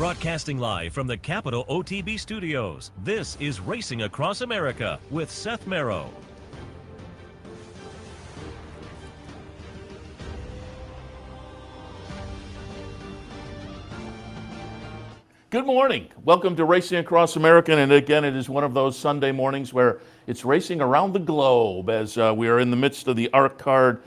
Broadcasting live from the Capital OTB studios, this is Racing Across America with Seth Merrow. Good morning. Welcome to Racing Across America, and again, it is one of those Sunday mornings where it's racing around the globe as we are in the midst of the ARC card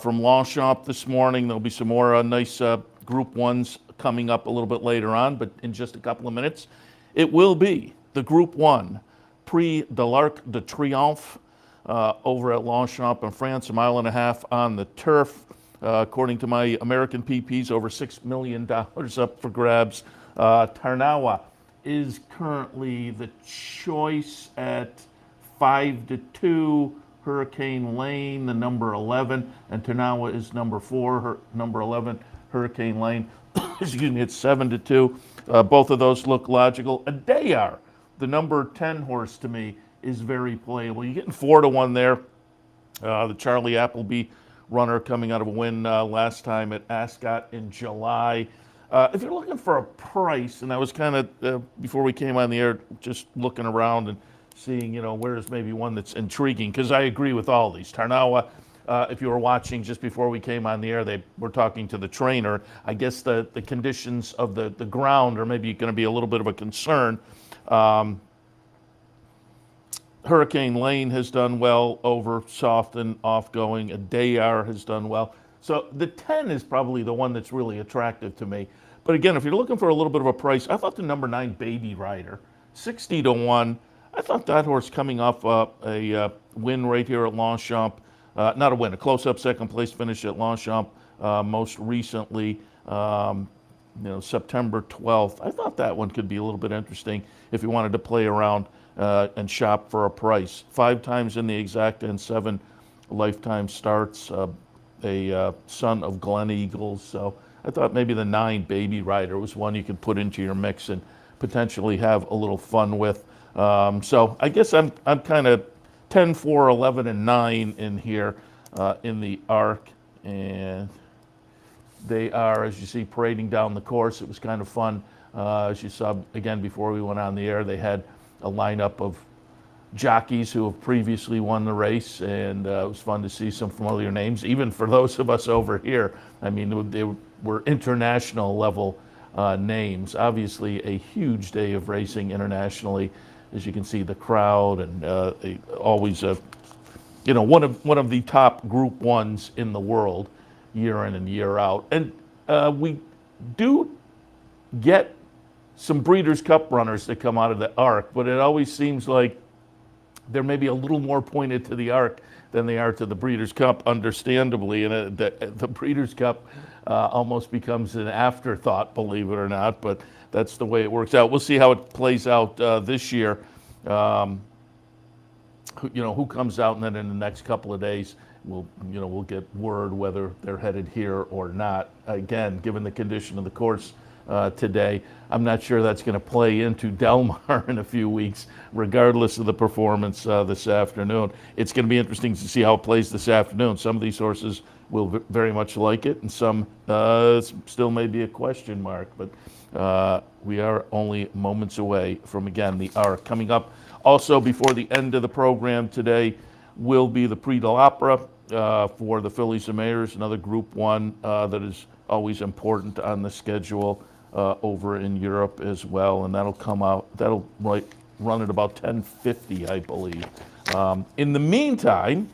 from Longchamp this morning. There'll be some more nice Group 1s coming up a little bit later on, but in just a couple of minutes, it will be the Group 1 Prix de l'Arc de Triomphe over at Longchamp in France, a mile and a half on the turf. According to my American PPs, over $6 million up for grabs. Tarnawa is currently the choice at 5-2. Hurricane Lane, the number 11, and Tarnawa is number 4. Number 11, Hurricane Lane. Excuse me, it's 7-2. Both of those look logical. Adayar, the number 10 horse to me, is very playable. You're getting 4-1 there. The Charlie Appleby runner coming out of a win last time at Ascot in July. If you're looking for a price, and I was kind of, before we came on the air, just looking around and seeing, where's maybe one that's intriguing, because I agree with all these. Tarnawa, if you were watching just before we came on the air, they were talking to the trainer. I guess the conditions of the ground are maybe going to be a little bit of a concern. Hurricane Lane has done well over soft and off-going. Adayar has done well. So the 10 is probably the one that's really attractive to me. But again, if you're looking for a little bit of a price, I thought the number 9 Baby Rider, 60-1. I thought that horse coming off a win right here at Longchamp, not a win, a close-up second place finish at Longchamp most recently, September 12th. I thought that one could be a little bit interesting if you wanted to play around and shop for a price. 5 times in the exacta and 7 lifetime starts. A son of Glen Eagles, so I thought maybe the 9 Baby Rider was one you could put into your mix and potentially have a little fun with. So I guess I'm kind of 10, 4, 11, and 9 in here in the ARC, and they are, as you see, parading down the course. It was kind of fun. As you saw again before we went on the air, they had a lineup of jockeys who have previously won the race, and it was fun to see some familiar names, even for those of us over here. I mean, they were international level names. Obviously, a huge day of racing internationally, as you can see the crowd, and always one of the top Group 1s in the world, year in and year out. And we do get some Breeders' Cup runners that come out of the ARC, but it always seems like they're maybe a little more pointed to the ARC than they are to the Breeders' Cup, understandably. And the Breeders' Cup almost becomes an afterthought, believe it or not, but that's the way it works out. We'll see how it plays out this year. Who comes out, and then in the next couple of days, we'll get word whether they're headed here or not. Again, given the condition of the course today, I'm not sure that's going to play into Del Mar in a few weeks, regardless of the performance this afternoon. It's going to be interesting to see how it plays this afternoon. Some of these horses will very much like it, and some still may be a question mark. But we are only moments away from, again, the ARC. Coming up also before the end of the program today will be the Prix de l'Opera for the Fillies and Mares, another Group 1 that is always important on the schedule over in Europe as well, and that'll come out. That'll run at about 10:50, I believe. In the meantime,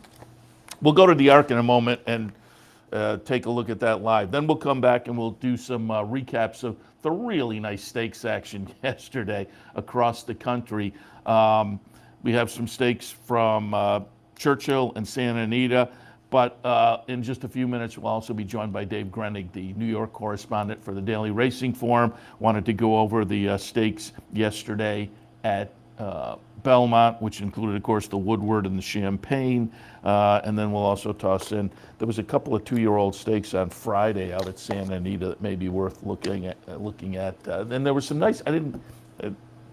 we'll go to the ARC in a moment and take a look at that live. Then we'll come back and we'll do some recaps of the really nice stakes action yesterday across the country. We have some stakes from Churchill and Santa Anita. But in just a few minutes, we'll also be joined by Dave Grening, the New York correspondent for the Daily Racing Form. Wanted to go over the stakes yesterday at Belmont, which included, of course, the Woodward and the Champagne. And then we'll also toss in, there was a couple of 2-year-old stakes on Friday out at Santa Anita that may be worth looking at. And there was some nice,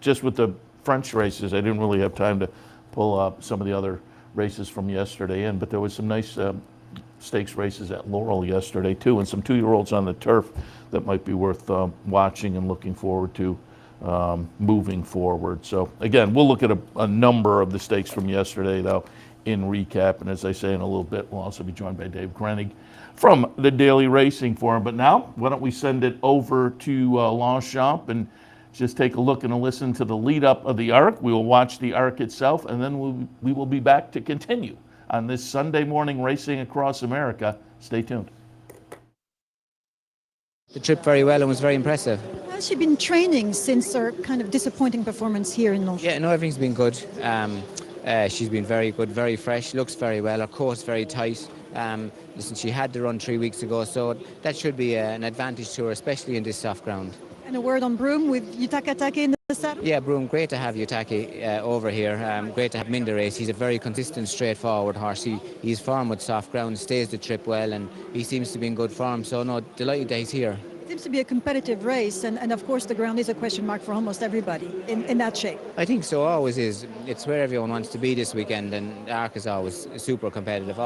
just with the French races, I didn't really have time to pull up some of the other races from yesterday in, but there was some nice stakes races at Laurel yesterday too, and some 2-year-olds on the turf that might be worth watching and looking forward to moving forward. So again, we'll look at a number of the stakes from yesterday though in recap, and as I say in a little bit, we'll also be joined by Dave Grening from the Daily Racing Forum. But now, why don't we send it over to Longchamp and just take a look and a listen to the lead up of the Arc. We will watch the Arc itself, and then we will be back to continue on this Sunday morning racing across America. Stay tuned. The trip very well and was very impressive. Has she been training since her kind of disappointing performance here in Longchamp? Yeah, no, everything's been good. She's been very good, very fresh, looks very well. Her course very tight. Listen, she had the run 3 weeks ago, so that should be an advantage to her, especially in this soft ground. And a word on Broom with Yutaka Take in the saddle? Yeah, Broom, great to have Yutaki over here. Great to have him in the race. He's a very consistent, straightforward horse. He's form with soft ground, stays the trip well, and he seems to be in good form. So, no, delighted that he's here. It seems to be a competitive race, and of course the ground is a question mark for almost everybody in that shape. I think so, always is. It's where everyone wants to be this weekend, and the Arc is always super competitive.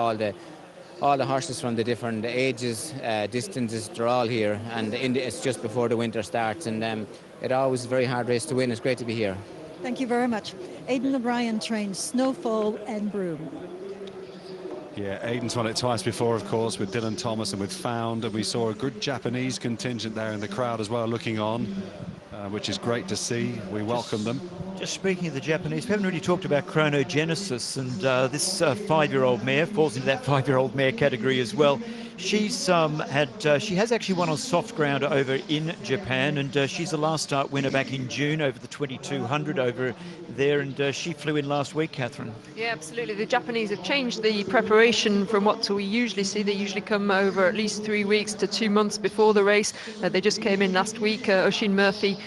All the horses from the different ages, distances, they're all here, and it's just before the winter starts, and it's always a very hard race to win. It's great to be here. Thank you very much. Aidan O'Brien trains Snowfall and Broom. Yeah, Aidan's won it twice before, of course, with Dylan Thomas and with Found, and we saw a good Japanese contingent there in the crowd as well, looking on, which is great to see. We welcome them. Just speaking of the Japanese, we haven't really talked about Chronogenesis, and this 5-year-old mare falls into that 5-year-old mare category as well. She's she has actually won on soft ground over in Japan, and she's a last start winner back in June over the 2200 over there, and she flew in last week, Catherine. Yeah, absolutely. The Japanese have changed the preparation from what we usually see. They usually come over at least 3 weeks to 2 months before the race. They just came in last week. Oisin Murphy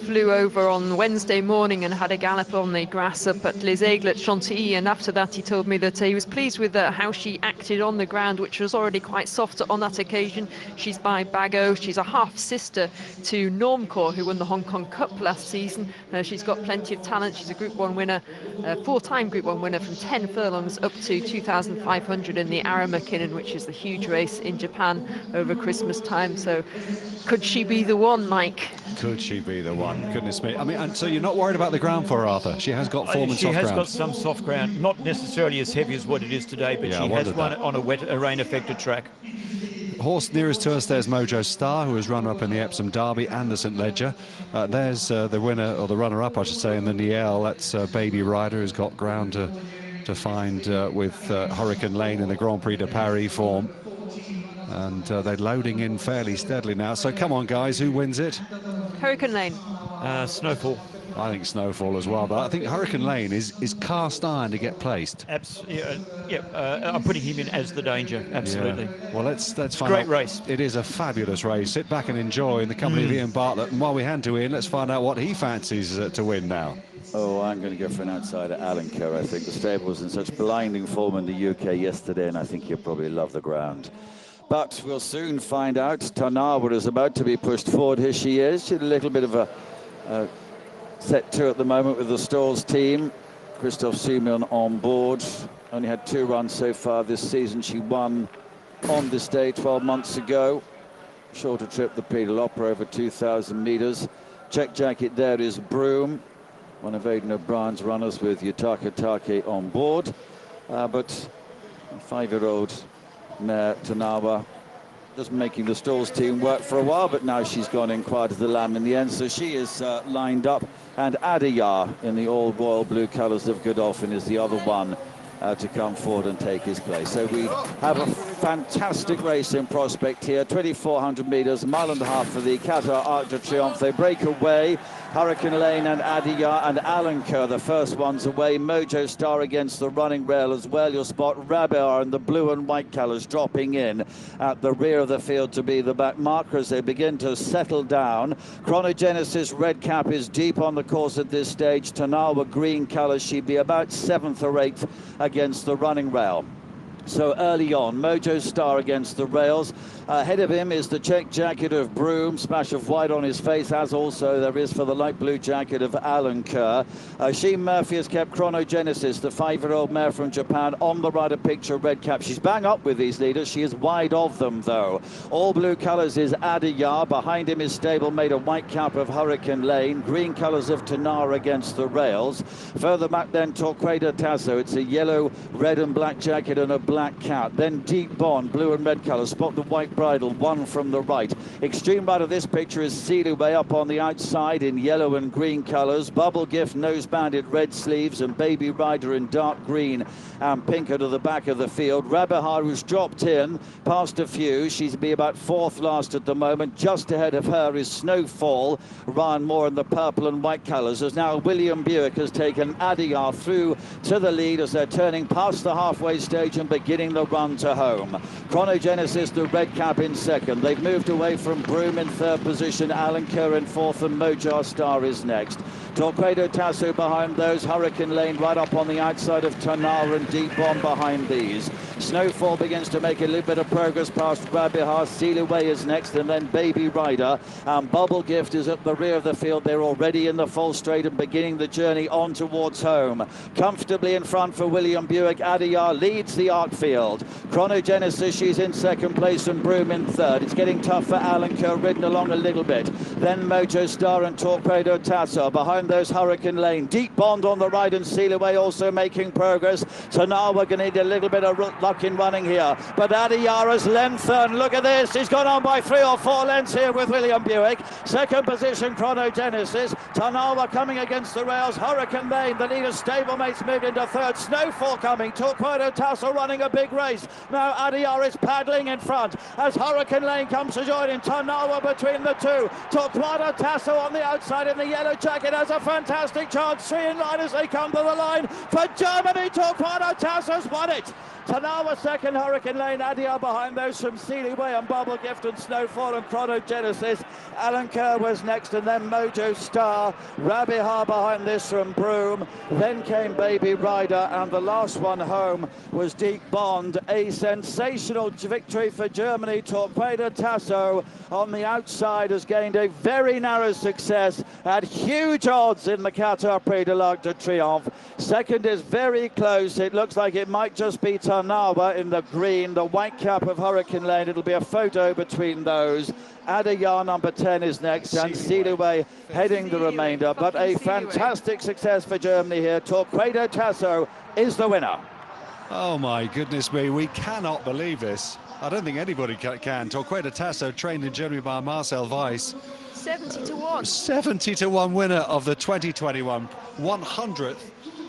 flew over on Wednesday morning and had a gallop on the grass up at Les Aigles at Chantilly, and after that he told me that he was pleased with how she acted on the ground, which was already quite soft on that occasion. She's by Bago. She's a half-sister to Normcore, who won the Hong Kong Cup last season. She's got plenty of talent. She's a Group 1 winner, 4-time Group 1 winner from 10 furlongs up to 2,500 in the Ara-Mackinnon, which is the huge race in Japan over Christmas time. So could she be the one, Mike? Could she be the one? Goodness me. I mean, and so you're not worried about the ground for her, Arthur? She has got form and soft ground. She has got some soft ground, not necessarily as heavy as what it is today, but she has won it on a rain-affected track. Horse nearest to us, there's Mojo Star, who has run up in the Epsom Derby and the St Ledger. There's the winner, or the runner-up, I should say, in the Niel. That's Baby Rider, who's got ground to find with Hurricane Lane in the Grand Prix de Paris form. And they're loading in fairly steadily now. So come on, guys, who wins it? Hurricane Lane. Snowfall. I think Snowfall as well, but I think Hurricane Lane is cast iron to get placed. I'm putting him in as the danger, absolutely. Yeah. Well, let's find out. Great race. It is a fabulous race. Sit back and enjoy in the company of Ian Bartlett. And while we hand to Ian, let's find out what he fancies to win now. Oh, I'm going to go for an outsider, Alan Kerr. I think the stable was in such blinding form in the UK yesterday, and I think he'll probably love the ground. But we'll soon find out. Tanawa is about to be pushed forward. Here she is. She had a little bit of a set 2 at the moment with the Stalls team. Christophe Simeon on board. Only had 2 runs so far this season. She won on this day 12 months ago. Shorter trip, the Prix de l'Opera, over 2,000 meters. Check jacket there is Broom, one of Aidan O'Brien's runners with Yutaka Take on board. But a 5-year-old mare, Tanawa, just making the Stalls team work for a while, but now she's gone in quiet as the lamb in the end. So she is lined up, and Adiyar in the all royal blue colours of Godolphin is the other one to come forward and take his place. So we have a fantastic race in prospect here. 2,400 meters, a mile and a half for the Qatar Arc de Triomphe. They break away. Hurricane Lane and Adiyar and Alan Kerr, the first ones away. Mojo Star against the running rail as well. You'll spot Rabiar in the blue and white colours dropping in at the rear of the field to be the back marker as they begin to settle down. Chronogenesis red cap is deep on the course at this stage. Tanawa green colours, she'd be about 7th or 8th against the running rail. So early on, Mojo Star against the rails. Ahead of him is the check jacket of Broom, splash of white on his face, as also there is for the light blue jacket of Alan Kerr. Oisin Murphy has kept Chronogenesis, the 5-year-old mare from Japan, on the rider picture red cap. She's bang up with these leaders. She is wide of them, though. All blue colours is Adiyar. Behind him is stablemate, a white cap of Hurricane Lane. Green colours of Tanara against the rails. Further back then, Torquedo Tasso. It's a yellow, red and black jacket and a black cap. Then Deep Bond, blue and red colours. Spot the white bridle, one from the right. Extreme right of this picture is Sealaway up on the outside in yellow and green colours. Bubble Gift, nose banded red sleeves, and Baby Rider in dark green and pink to the back of the field. Rabihar, who's dropped in past a few. She's be about fourth last at the moment. Just ahead of her is Snowfall. Ryan Moore in the purple and white colours. As now William Buick has taken Adiyar through to the lead as they're turning past the halfway stage and beginning the run to home. Chronogenesis, the red cap in second. They've moved away from Broom in third position. Alan Kerr in fourth and Mojo Star is next. Torquedo Tasso behind those. Hurricane Lane right up on the outside of Tanar and Deep Bomb behind these. Snowfall begins to make a little bit of progress past Rabihar. Sealaway is next, and then Baby Rider. And Bubble Gift is at the rear of the field. They're already in the full straight and beginning the journey on towards home. Comfortably in front for William Buick. Adiyar leads the arc field. Chronogenesis, she's in second place, and Broom in third. It's getting tough for Alan Kerr, ridden along a little bit. Then Mojo Star and Torquedo Tasso. Behind those, Hurricane Lane. Deep Bond on the right, and Sealaway also making progress. So now we're going to need a little bit of luck in running here. But Adiyara's lengthened. Look at this. He's gone on by 3 or 4 lengths here with William Buick. Second position, Chronogenesis. Tanawa coming against the rails. Hurricane Lane, the leader, stablemates moved into third. Snowfall coming. Torquedo Tasso running a big race. Now Adiyar is paddling in front as Hurricane Lane comes to join in. Tanawa between the two. Torquedo Tasso on the outside in the yellow jacket has a fantastic chance. 3 in line as they come to the line for Germany. Torquedo Tasso's won it. Tanawa second, Hurricane Lane, Adiyar behind those from Sealaway and Bubble Gift and Snowfall and Chronogenesis. Alan Kerr was next, and then Mojo Star. Rabihar behind this from Broom. Then came Baby Rider, and the last one home was Deep Bond. A sensational victory for Germany. Torquedo Tasso on the outside has gained a very narrow success at huge odds in the Qatar Prix de l'Arc de Triomphe. Second is very close. It looks like it might just be Tanawa in the green, the white cap of Hurricane Lane. It'll be a photo between those. Adiyar number 10 is next, and Sealaway heading the remainder. But a fantastic success for Germany here. Torquedo Tasso is the winner. Oh my goodness me, we cannot believe this. I don't think anybody can. Torquedo Tasso, trained in Germany by Marcel Weiss. 70 to 1. 70 to 1 winner of the 2021 100th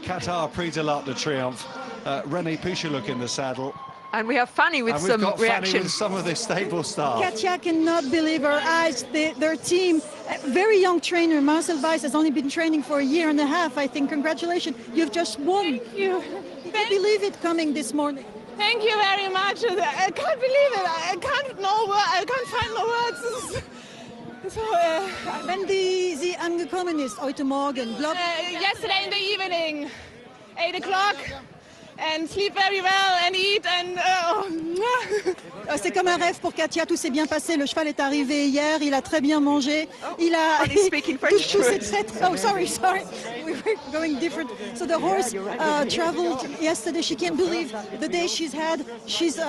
Qatar Prix de l'Arc de Triomphe. René Puchaluk in the saddle. And we have Fanny with some reaction. Fanny with some of the stable staff. Katja cannot believe her eyes. Their team, very young trainer, Marcel Weiss, has only been training for a year and a half, I think. Congratulations, you've just won. Thank you. You can't believe it coming this morning. Thank you very much. I can't believe it. I can't find no words. So, Wenn sie angekommen ist heute Morgen, yesterday in the evening, 8 o'clock, and sleep very well and eat and. C'est comme un rêve pour Katja, tout s'est bien passé. Le cheval est arrivé hier, il a très bien mangé. He's speaking French. Oh, sorry. We were going different. So the horse traveled yesterday. She can't believe the day she's had. She's.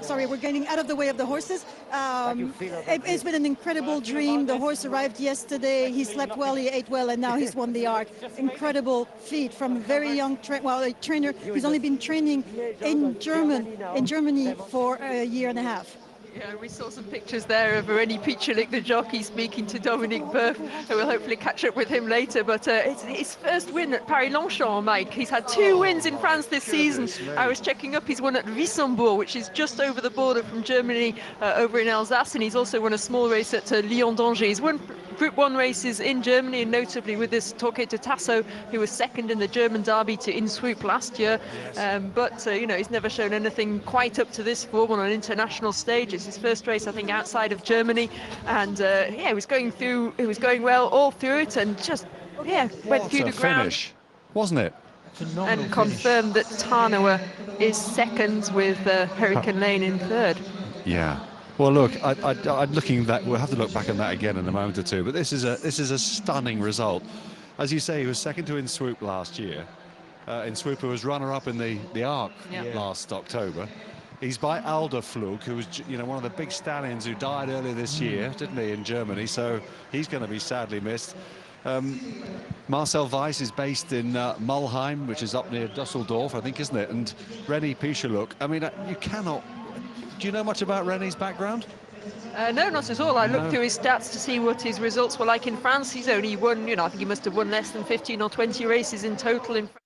Sorry, we're getting out of the way of the horses. It's been an incredible dream. The horse arrived yesterday. He slept well, he ate well, and now he's won the arc. Incredible feat from a very young trainer. He's only been training in Germany for a year and a half. Yeah, we saw some pictures there of René Puchaluk, the jockey, speaking to Dominique Boeuf, who will hopefully catch up with him later. But it's his first win at Paris Longchamp, Mike. He's had 2 wins in France this season. I was checking up, he's won at Wissembourg, which is just over the border from Germany, over in Alsace, and he's also won a small race at Lyon d'Angers. He's won Group 1 races in Germany, and notably with this Torquedo Tasso, who was second in the German Derby to In Swoop last year. But he's never shown anything quite up to this form on an international stage. It's his first race, I think, outside of Germany, and it was going well all through it, and just went through the ground. Finish, wasn't it? and confirmed that Tarnower is second with Hurricane Lane in third. Yeah. Well, look, I'm looking that we'll have to look back on that again in a moment or two. But this is a stunning result. As you say, he was second to In Swoop last year. In Swoop, who was runner-up in the Arc last October. He's by Alderflug, who was, one of the big stallions who died earlier this year, didn't he, in Germany? So he's going to be sadly missed. Marcel Weiss is based in Mulheim, which is up near Dusseldorf, I think, isn't it? And René Picheluk. I mean, you cannot. Do you know much about René's background? No, not at all. I looked through his stats to see what his results were like in France. He's only won, I think he must have won less than 15 or 20 races in total in France.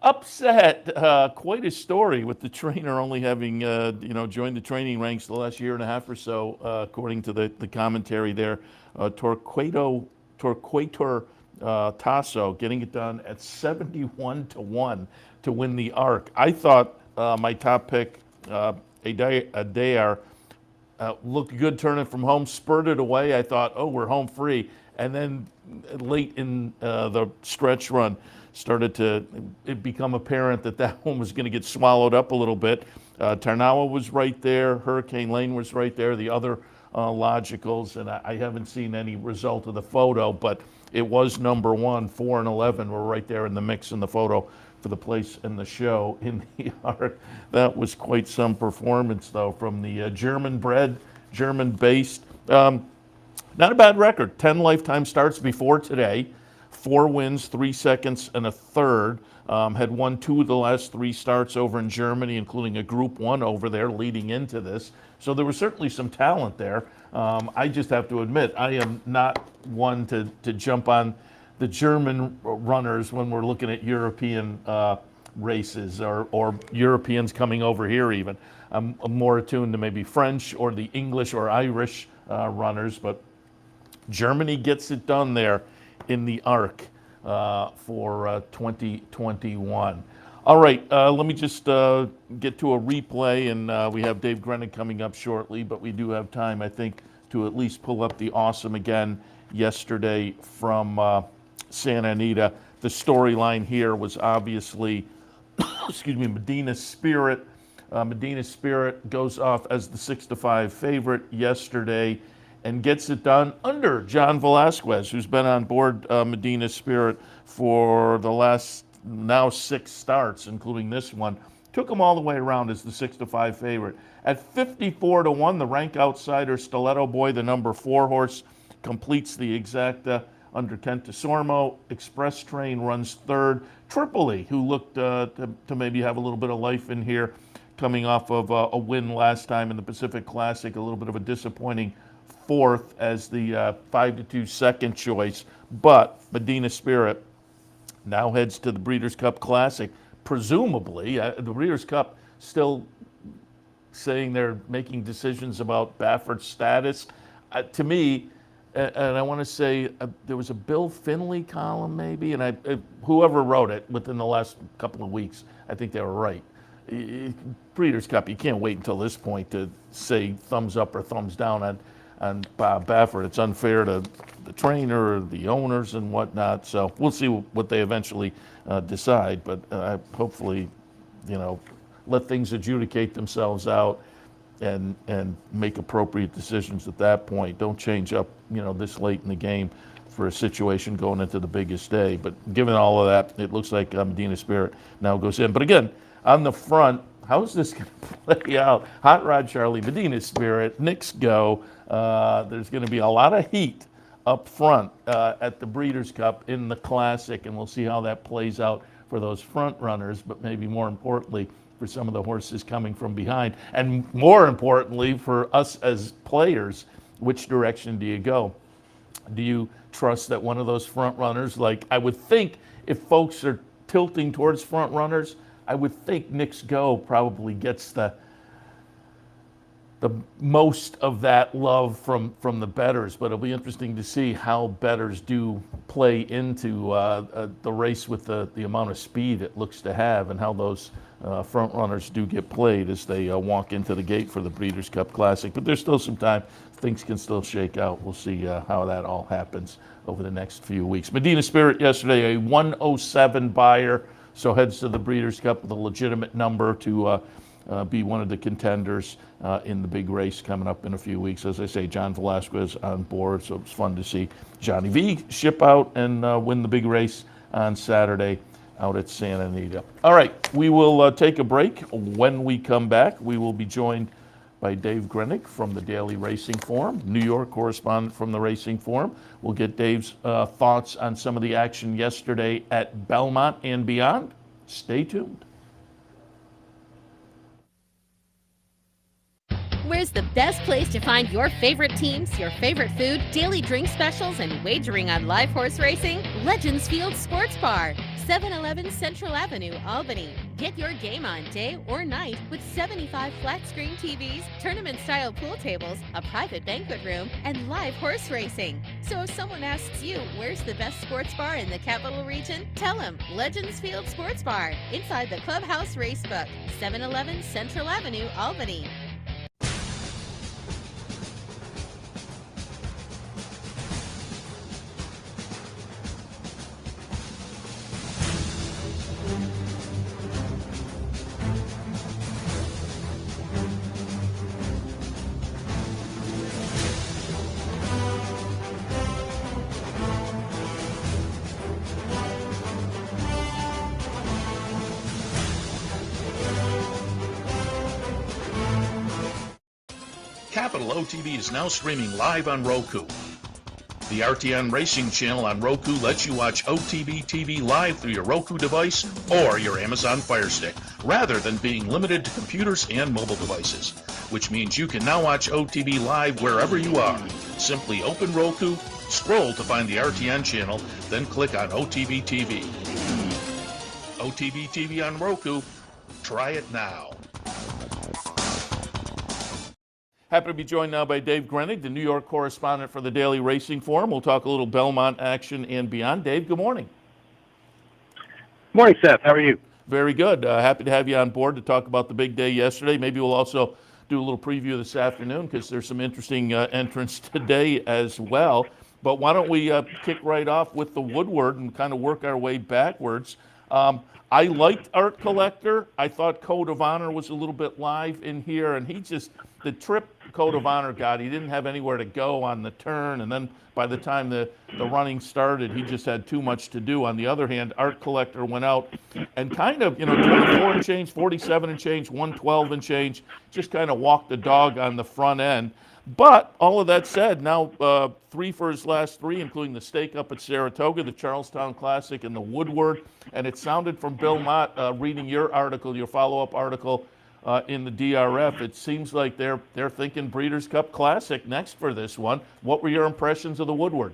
Upset, quite a story with the trainer only having, joined the training ranks the last year and a half or so, according to the commentary there. Torquator Tasso getting it done at 71-1 to win the Arc. I thought my top pick, Adair, looked good turning from home, spurted away. I thought, we're home free. And then late in the stretch run, started to become apparent that one was going to get swallowed up a little bit. Tarnower was right there. Hurricane Lane was right there. The other logicals, and I haven't seen any result of the photo, but it was number 1. 4 and 11 were right there in the mix in the photo for the place in the show in the Arc. That was quite some performance, though, from the German-bred, German-based. Not a bad record. 10 lifetime starts before today. 4 wins, 3 seconds, and a third. Had won 2 of the last 3 starts over in Germany, including a Group 1 over there leading into this. So there was certainly some talent there. I just have to admit, I am not one to jump on the German runners when we're looking at European races or Europeans coming over here even. I'm more attuned to maybe French or the English or Irish runners, but Germany gets it done there in the Arc for 2021. All right, let me just get to a replay, and we have Dave Grening coming up shortly, but we do have time, I think, to at least pull up the awesome again yesterday from Santa Anita. The storyline here was obviously, Medina Spirit. Medina Spirit goes off as the 6-5 favorite yesterday and gets it done under John Velasquez, who's been on board Medina Spirit for the last now 6 starts, including this one. Took him all the way around as the 6-5 favorite. At 54-1, the rank outsider Stiletto Boy, the number 4 horse, completes the exacta under Kent DeSormo. Express Train runs third. Tripoli, who looked to maybe have a little bit of life in here, coming off of a win last time in the Pacific Classic, a little bit of a disappointing fourth as the 5-2 second choice. But Medina Spirit now heads to the Breeders' Cup Classic. Presumably, the Breeders' Cup still saying they're making decisions about Baffert's status. To me, and I want to say there was a Bill Finley column maybe, and whoever wrote it within the last couple of weeks, I think they were right. Breeders' Cup, you can't wait until this point to say thumbs up or thumbs down on Bob Baffert. It's unfair to the trainer, the owners, and whatnot. So we'll see what they eventually decide. But hopefully, let things adjudicate themselves out and make appropriate decisions at that point. Don't change up, this late in the game for a situation going into the biggest day. But given all of that, it looks like Medina Spirit now goes in. But again, on the front, how's this going to play out? Hot Rod Charlie, Medina Spirit, Knicks Go. There's going to be a lot of heat up front at the Breeders' Cup in the Classic, and we'll see how that plays out for those front runners, but maybe more importantly for some of the horses coming from behind. And more importantly for us as players, which direction do you go? Do you trust that one of those front runners, like I would think if folks are tilting towards front runners, I would think Knicks Go probably gets the the most of that love from the bettors, but it'll be interesting to see how bettors do play into the race with the amount of speed it looks to have, and how those front runners do get played as they walk into the gate for the Breeders' Cup Classic. But there's still some time. Things can still shake out. We'll see how that all happens over the next few weeks. Medina Spirit yesterday, a 107 buyer, so heads to the Breeders' Cup with a legitimate number to be one of the contenders in the big race coming up in a few weeks. As I say, John Velasquez on board, so it's fun to see Johnny V ship out and win the big race on Saturday out at Santa Anita. All right, we will take a break. When we come back, we will be joined by Dave Grening from the Daily Racing Form, New York correspondent from the Racing Form. We'll get Dave's thoughts on some of the action yesterday at Belmont and beyond. Stay tuned. Where's the best place to find your favorite teams, your favorite food, daily drink specials, and wagering on live horse racing? Legends Field Sports Bar, 711 Central Avenue, Albany. Get your game on day or night with 75 flat-screen TVs, tournament-style pool tables, a private banquet room, and live horse racing. So if someone asks you, where's the best sports bar in the capital region? Tell them Legends Field Sports Bar, inside the Clubhouse Racebook, 711 Central Avenue, Albany. Capital OTB is now streaming live on Roku. The RTN Racing channel on Roku lets you watch OTB TV live through your Roku device or your Amazon Fire Stick, rather than being limited to computers and mobile devices, which means you can now watch OTB live wherever you are. Simply open Roku, scroll to find the RTN channel, then click on OTB TV. OTB TV on Roku. Try it now. Happy to be joined now by Dave Grening, the New York correspondent for the Daily Racing Form. We'll talk a little Belmont action and beyond. Dave, good morning. Morning, Seth. How are you? Very good. Happy to have you on board to talk about the big day yesterday. Maybe we'll also do a little preview this afternoon because there's some interesting entrants today as well. But why don't we kick right off with the Woodward and kind of work our way backwards. I liked Art Collector. I thought Code of Honor was a little bit live in here, and the trip Code of Honor got, he didn't have anywhere to go on the turn, and then by the time the running started, he just had too much to do. On the other hand, Art Collector went out and kind of, 24 and change, 47 and change, 112 and change, just kind of walked the dog on the front end. But all of that said, now 3 for his last 3, including the stake up at Saratoga, the Charlestown Classic, and the Woodward. And it sounded from Bill Mott, reading your article, your follow-up article in the DRF, it seems like they're thinking Breeders' Cup Classic next for this one. What were your impressions of the Woodward?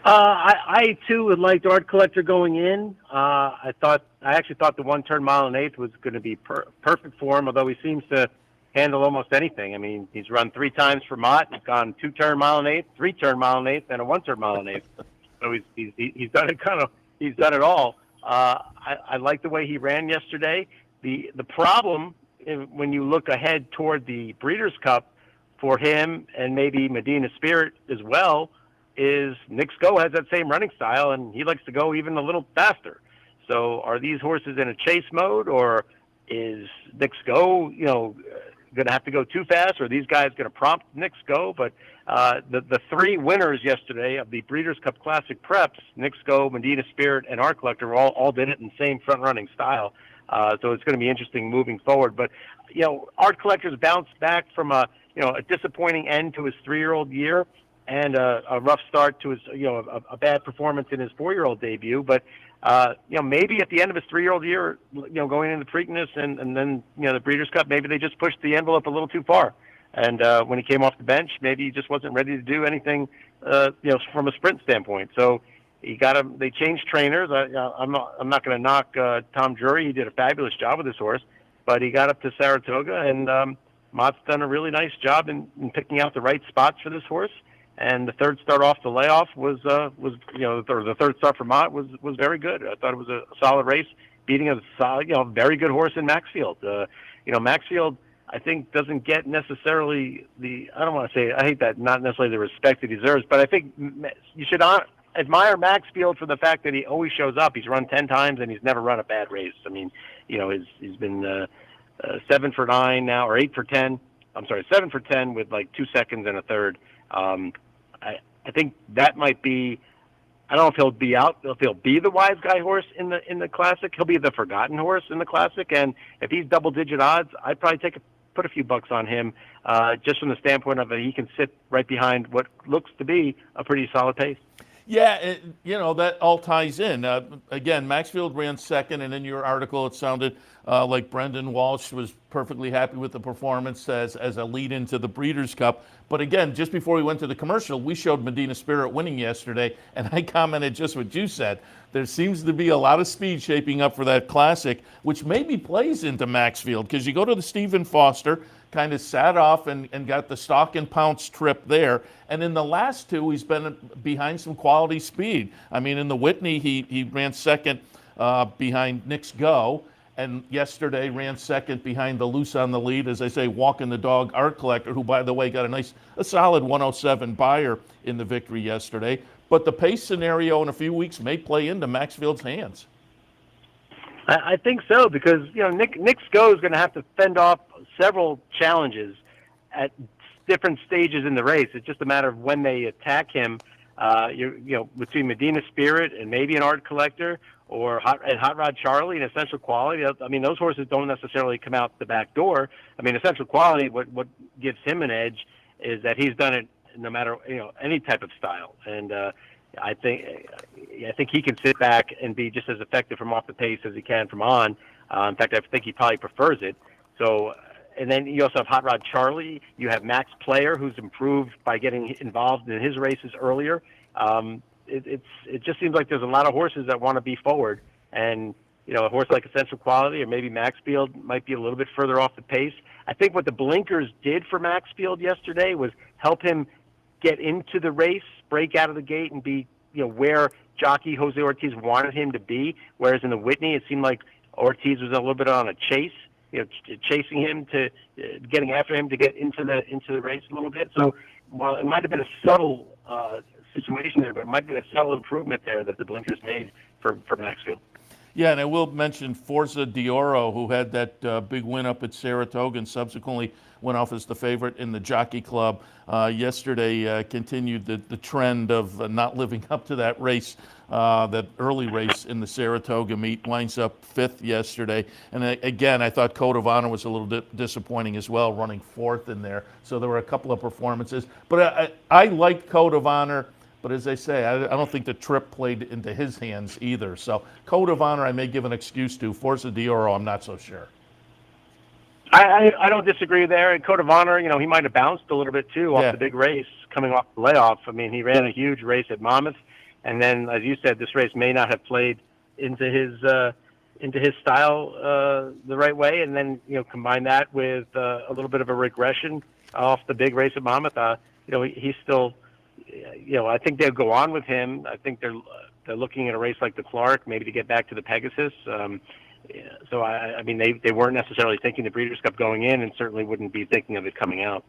I too would like Art Collector going in. I actually thought the 1-turn mile and eighth was going to be perfect for him, although he seems to handle almost anything. I mean, he's run 3 times for Mott. He's gone 2-turn mile and eighth, 3-turn mile and eighth, and a 1-turn mile and eighth. So he's done it he's done it all. I like the way he ran yesterday. The problem when you look ahead toward the Breeders' Cup for him and maybe Medina Spirit as well is Nick Sko has that same running style and he likes to go even a little faster. So are these horses in a chase mode, or is Nick Sko, going to have to go too fast, or are these guys going to prompt Nick Sko? But the 3 winners yesterday of the Breeders' Cup Classic preps, Nick Sko, Medina Spirit, and Art Collector, all did it in the same front-running style. So it's going to be interesting moving forward. But, Art Collector's bounced back from a disappointing end to his 3-year-old year and a rough start to his, a bad performance in his 4-year-old debut. But, maybe at the end of his 3-year-old year, going into the Preakness and then, the Breeders' Cup, maybe they just pushed the envelope a little too far. And when he came off the bench, maybe he just wasn't ready to do anything, from a sprint standpoint. So they changed trainers. I'm not going to knock Tom Drury. He did a fabulous job with this horse, but he got up to Saratoga and Mott's done a really nice job in picking out the right spots for this horse. And the third start off the layoff was the third start for Mott was very good. I thought it was a solid race, beating a solid, very good horse in Maxfield. Maxfield, I think, doesn't get necessarily I don't want to say, I hate that, not necessarily the respect he deserves, but I think you should admire Maxfield for the fact that he always shows up. He's run 10 times and he's never run a bad race. I mean, he's been 7 for 9 now, or 8 for 10. I'm sorry, 7 for 10 with like 2 seconds and a third. I think that might be. I don't know if he'll be out. If he'll be the wise guy horse in the Classic, he'll be the forgotten horse in the Classic. And if he's double-digit odds, I'd probably put a few bucks on him, just from the standpoint of that he can sit right behind what looks to be a pretty solid pace. Yeah, that all ties in. Again, Maxfield ran second, and in your article it sounded like Brendan Walsh was perfectly happy with the performance as a lead into the Breeders' Cup. But again, just before we went to the commercial, we showed Medina Spirit winning yesterday, and I commented just what you said. There seems to be a lot of speed shaping up for that Classic, which maybe plays into Maxfield, because you go to the Stephen Foster, kind of sat off and got the stalk and pounce trip there. And in the last two, he's been behind some quality speed. I mean, in the Whitney, he ran second behind Nick's Go, and yesterday ran second behind the Loose on the Lead, as I say, Walking the Dog Art Collector, who, by the way, got a solid 107 buyer in the victory yesterday. But the pace scenario in a few weeks may play into Maxfield's hands. I think so, because Nick's Go is going to have to fend off several challenges at different stages in the race. It's just a matter of when they attack him. Between Medina Spirit and maybe an Art Collector, or Hot Rod Charlie and Essential Quality. I mean, those horses don't necessarily come out the back door. I mean, Essential Quality, what gives him an edge is that he's done it no matter any type of style, and I think he can sit back and be just as effective from off the pace as he can from on. In fact, I think he probably prefers it. So, and then you also have Hot Rod Charlie. You have Max Player, who's improved by getting involved in his races earlier. It just seems like there's a lot of horses that want to be forward, and a horse like Essential Quality or maybe Maxfield might be a little bit further off the pace. I think what the blinkers did for Maxfield yesterday was help him get into the race, break out of the gate, and be where jockey Jose Ortiz wanted him to be. Whereas in the Whitney, it seemed like Ortiz was a little bit on a chase, chasing him to getting after him to get into the race a little bit. So while it might have been a subtle situation there, but it might be a subtle improvement there that the blinkers made for Maxfield. Yeah, and I will mention Forza Dioro, who had that big win up at Saratoga and subsequently went off as the favorite in the Jockey Club. Yesterday continued the trend of not living up to that race, that early race in the Saratoga meet, winds up 5th yesterday. And again, I thought Code of Honor was a little disappointing as well, running 4th in there. So there were a couple of performances. But I liked Code of Honor. But as I say, I don't think the trip played into his hands either. So Code of Honor, I may give an excuse to. Forza Dioro, I'm not so sure. I don't disagree there. And Code of Honor, he might have bounced a little bit too off the big race coming off the layoff. I mean, he ran a huge race at Monmouth, and then, as you said, this race may not have played into his style the right way. And then combine that with a little bit of a regression off the big race at Monmouth. He's still. I think they'll go on with him. I think they're looking at a race like the Clark, maybe to get back to the Pegasus. So I mean, they weren't necessarily thinking the Breeders' Cup going in, and certainly wouldn't be thinking of it coming out.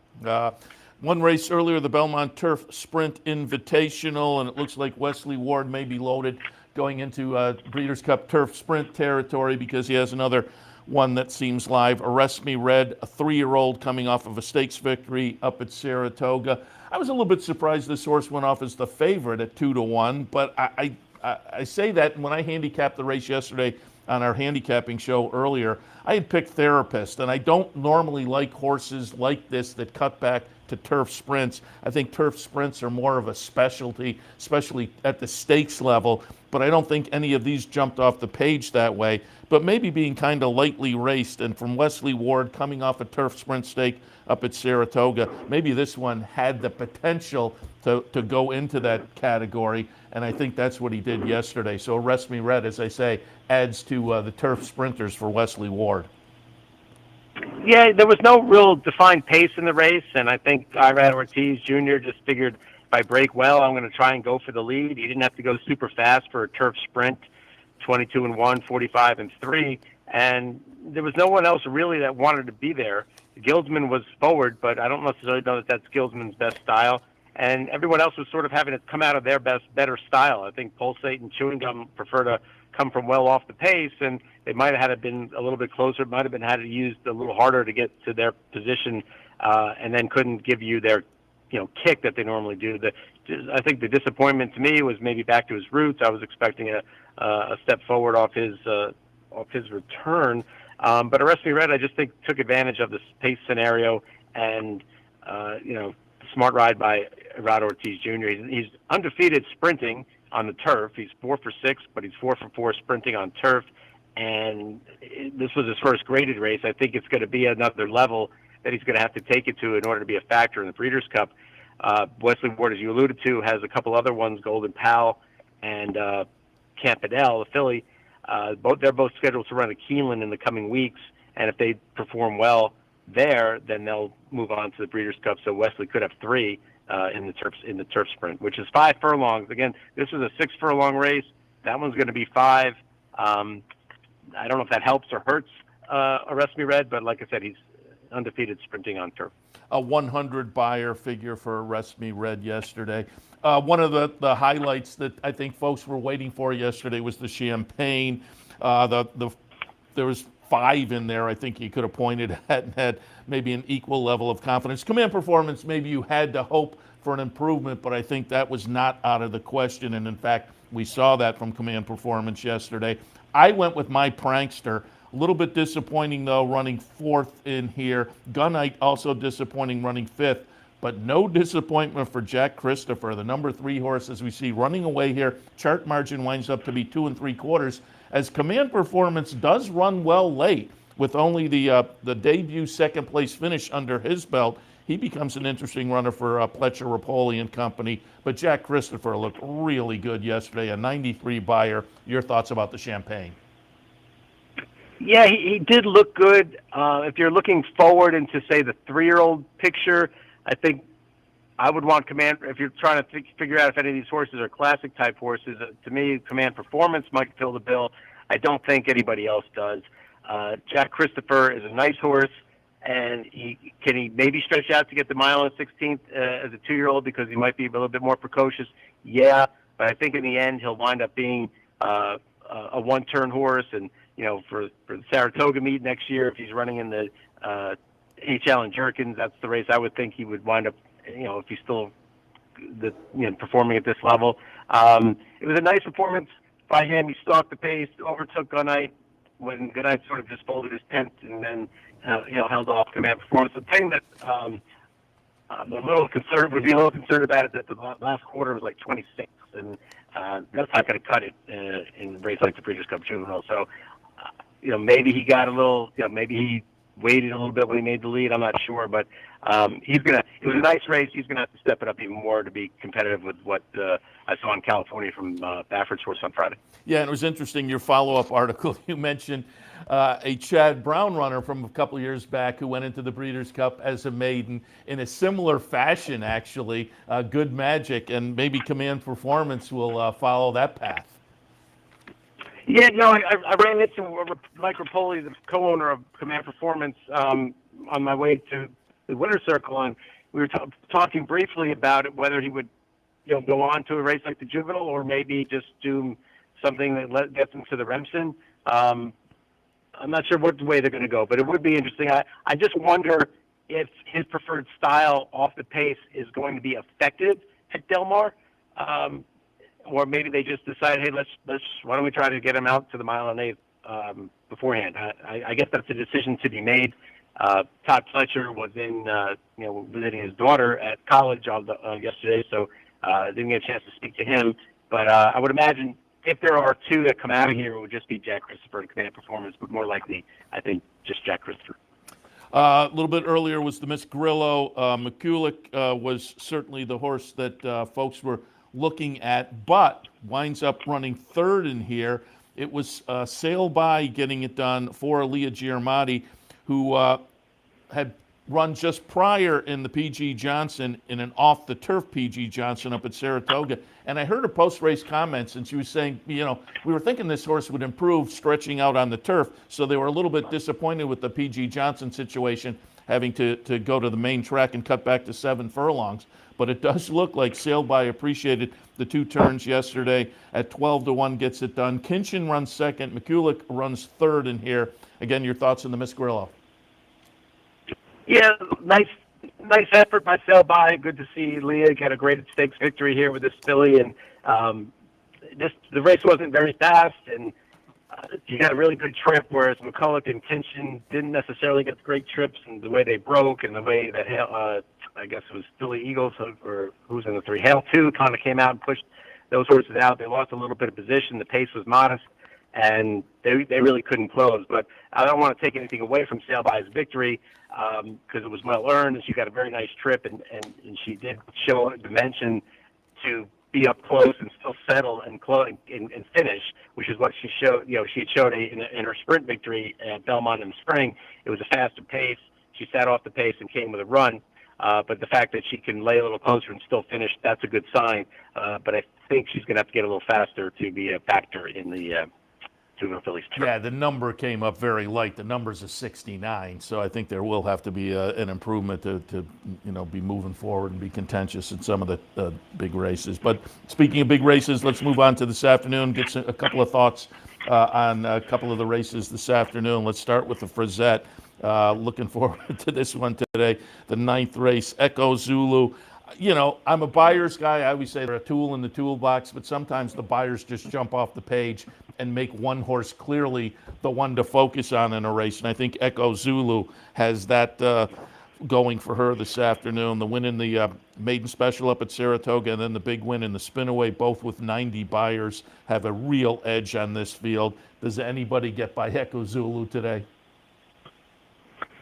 One race earlier, the Belmont Turf Sprint Invitational, and it looks like Wesley Ward may be loaded going into Breeders' Cup Turf Sprint territory because he has another one that seems live. Arrest Me Red, a 3-year-old coming off of a stakes victory up at Saratoga. I was a little bit surprised this horse went off as the favorite at 2-1, but I say that when I handicapped the race yesterday on our handicapping show earlier, I had picked Therapist, and I don't normally like horses like this that cut back to turf sprints. I think turf sprints are more of a specialty, especially at the stakes level, but I don't think any of these jumped off the page that way. But maybe being kind of lightly raced, and from Wesley Ward coming off a turf sprint stake up at Saratoga, maybe this one had the potential to go into that category, and I think that's what he did yesterday. So Arrest Me Red, as I say, adds to the turf sprinters for Wesley Ward. Yeah, there was no real defined pace in the race, and I think Irad Ortiz Jr. just figured if I break well, I'm going to try and go for the lead. He didn't have to go super fast for a turf sprint, 22-1, 45-3, and there was no one else really that wanted to be there. Gilsman was forward, but I don't necessarily know that that's Gilsman's best style. And everyone else was sort of having it come out of their better style. I think Pulsate and Chewing Gum prefer to come from well off the pace, and they might have had it been a little bit closer, might have been had it used a little harder to get to their position, and then couldn't give you their, kick that they normally do. I think the disappointment to me was maybe back to his roots. I was expecting a step forward off his return, but Arrest Me Red, I just think took advantage of this pace scenario, and smart ride by Irad Ortiz Jr. He's undefeated sprinting on the turf. He's 4 for 6, but he's 4 for 4 sprinting on turf. And this was his first graded race. I think it's going to be another level that he's going to have to take it to in order to be a factor in the Breeders' Cup. Wesley Ward, as you alluded to, has a couple other ones, Golden Pal and Campanelle, the filly. They're both scheduled to run at Keeneland in the coming weeks. And if they perform well there, then they'll move on to the Breeders' Cup. So Wesley could have 3 in the turf sprint, which is 5 furlongs. Again, this was a 6 furlong race. That one's going to be 5. I don't know if that helps or hurts Arrest Me Red, but like I said, he's undefeated sprinting on turf. A 100 buyer figure for Arrest Me Red yesterday. One of the highlights that I think folks were waiting for yesterday was the Champagne. There was 5 in there. I think you could have pointed at and had maybe an equal level of confidence. Command Performance, maybe you had to hope for an improvement, but I think that was not out of the question. And in fact, we saw that from Command Performance yesterday. I went with my Prankster. A little bit disappointing, though, running 4th in here. Gunite also disappointing, running 5th. But no disappointment for Jack Christopher, the number 3 horse, as we see running away here. Chart margin winds up to be 2 3/4. As Command Performance does run well late, with only the debut second-place finish under his belt, he becomes an interesting runner for Pletcher, Rapoli and company. But Jack Christopher looked really good yesterday, a 93 buyer. Your thoughts about the Champagne? Yeah, he did look good. If you're looking forward into, say, the 3-year-old picture, I think I would want Command. If you're trying to figure out if any of these horses are classic-type horses, to me, Command Performance might fill the bill. I don't think anybody else does. Jack Christopher is a nice horse, and can he maybe stretch out to get the mile and 16th as a 2-year-old because he might be a little bit more precocious? Yeah, but I think in the end he'll wind up being a one-turn horse, and for the Saratoga meet next year, if he's running in the H.L. and Jerkins, that's the race I would think he would wind up. If he's still performing at this level. It was a nice performance by him. He stalked the pace, overtook Gunite when Gunite sort of just folded his tent, and then held off Command Performance. The thing that I'm a little concerned about is that the last quarter was like 26, and that's not going to cut it in a race like the Breeders' Cup Juvenile. So maybe he got a little, maybe he waited a little bit when he made the lead. I'm not sure, but it was a nice race. He's gonna have to step it up even more to be competitive with what I saw in California from Baffert's horse on Friday. Yeah, and it was interesting, your follow-up article. You mentioned a Chad Brown runner from a couple of years back who went into the Breeders' Cup as a maiden in a similar fashion, actually. Good Magic, and maybe Command Performance will follow that path. Yeah, I ran into Mike Rapoli, the co-owner of Command Performance, on my way to the Winner's Circle, and we were talking briefly about it, whether he would, go on to a race like the Juvenile, or maybe just do something that gets him to the Remsen. I'm not sure what way they're going to go, but it would be interesting. I just wonder if his preferred style off the pace is going to be effective at Del Mar. Or maybe they just decide, hey, why don't we try to get him out to the mile and 8 beforehand? I guess that's a decision to be made. Todd Fletcher was in, visiting his daughter at college yesterday, so didn't get a chance to speak to him. But I would imagine if there are 2 that come out of here, it would just be Jack Christopher and Command Performance, but more likely, I think, just Jack Christopher. A little bit earlier was the Miss Grillo. McCulloch was certainly the horse that folks were looking at, but winds up running 3rd in here. It was Sail By getting it done for Leah Giarmati, who had run just prior in the PG Johnson in an off-the-turf PG Johnson up at Saratoga. And I heard her post-race comments, and she was saying, we were thinking this horse would improve stretching out on the turf, so they were a little bit disappointed with the PG Johnson situation, having to go to the main track and cut back to 7 furlongs. But it does look like Sailed By appreciated the 2 turns yesterday. At 12-1 gets it done. Kinchin runs second. McCulloch runs third in here. Again, your thoughts on the Miss Grillo? Yeah, nice effort by Sailed By. Good to see Leah get a great stakes victory here with this filly, and the race wasn't very fast, and she got a really good trip, whereas McCulloch and Kinchin didn't necessarily get the great trips, and the way they broke and the way that I guess it was Philly Eagles or who's in the 3, Hail 2 kind of came out and pushed those horses out. They lost a little bit of position. The pace was modest, and they really couldn't close. But I don't want to take anything away from Sailed By's victory because it was well earned, and she got a very nice trip, and she did show a dimension to be up close and still settle and finish, which is what she showed. She had showed in her sprint victory at Belmont in the spring. It was a faster pace. She sat off the pace and came with a run. But the fact that she can lay a little closer and still finish, that's a good sign. But I think she's going to have to get a little faster to be a factor in the Juvenile Phillies trip. Yeah, the number came up very light. The number's a 69, so I think there will have to be an improvement to be moving forward and be contentious in some of the big races. But speaking of big races, let's move on to this afternoon. Get a couple of thoughts on a couple of the races this afternoon. Let's start with the Frizette. Looking forward to this one today. The 9th race, Echo Zulu. I'm a buyer's guy. I always say they're a tool in the toolbox, but sometimes the buyers just jump off the page and make one horse clearly the one to focus on in a race. And I think Echo Zulu has that going for her this afternoon. The win in the maiden special up at Saratoga, and then the big win in the spinaway, both with 90 buyers, have a real edge on this field. Does anybody get by Echo Zulu today?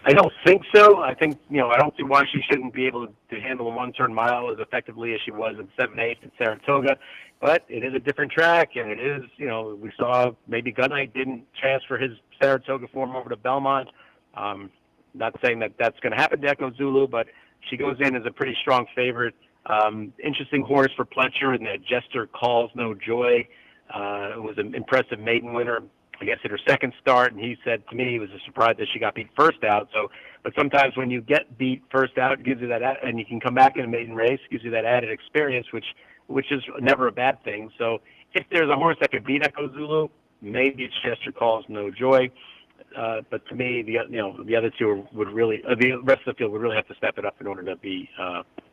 I don't think so. I think, I don't see why she shouldn't be able to handle a 1-turn mile as effectively as she was in 7/8 at Saratoga. But it is a different track, and it is, we saw maybe Gunnight didn't transfer his Saratoga form over to Belmont. Not saying that that's going to happen to Echo Zulu, but she goes in as a pretty strong favorite. Interesting horse for Pletcher, and that Jester Calls No Joy. It was an impressive maiden winner. I guess, hit her second start, and he said to me it was a surprise that she got beat first out. But sometimes when you get beat first out, it gives you that, and you can come back in a maiden race, gives you that added experience, which is never a bad thing. So if there's a horse that could beat Echo Zulu, maybe it's Chester Calls No Joy. But to me, the other two would really, the rest of the field would really have to step it up in order to be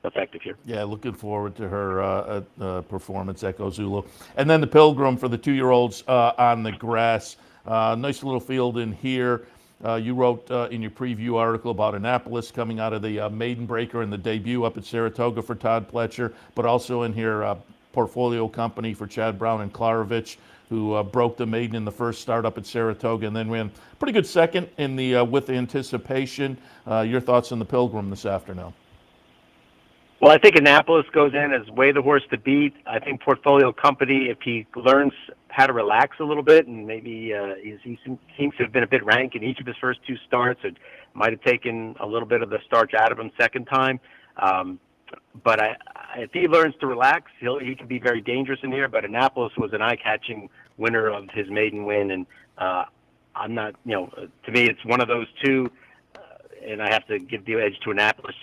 effective here. Yeah, looking forward to her performance, Echo Zulu. And then the Pilgrim for the 2-year-olds on the grass. Nice little field in here. You wrote in your preview article about Annapolis coming out of the maiden breaker and the debut up at Saratoga for Todd Pletcher, but also in here portfolio company for Chad Brown and Klarovich, who broke the maiden in the first start up at Saratoga and then ran pretty good second in the With Anticipation. Your thoughts on the Pilgrim this afternoon? Well, I think Annapolis goes in as way the horse to beat. I think Portfolio Company, if he learns how to relax a little bit, and maybe he seems to have been a bit rank in each of his first 2 starts. It might have taken a little bit of the starch out of him second time. But if he learns to relax, he can be very dangerous in here. But Annapolis was an eye-catching winner of his maiden win, and I'm not, to me, it's one of those two, and I have to give the edge to Annapolis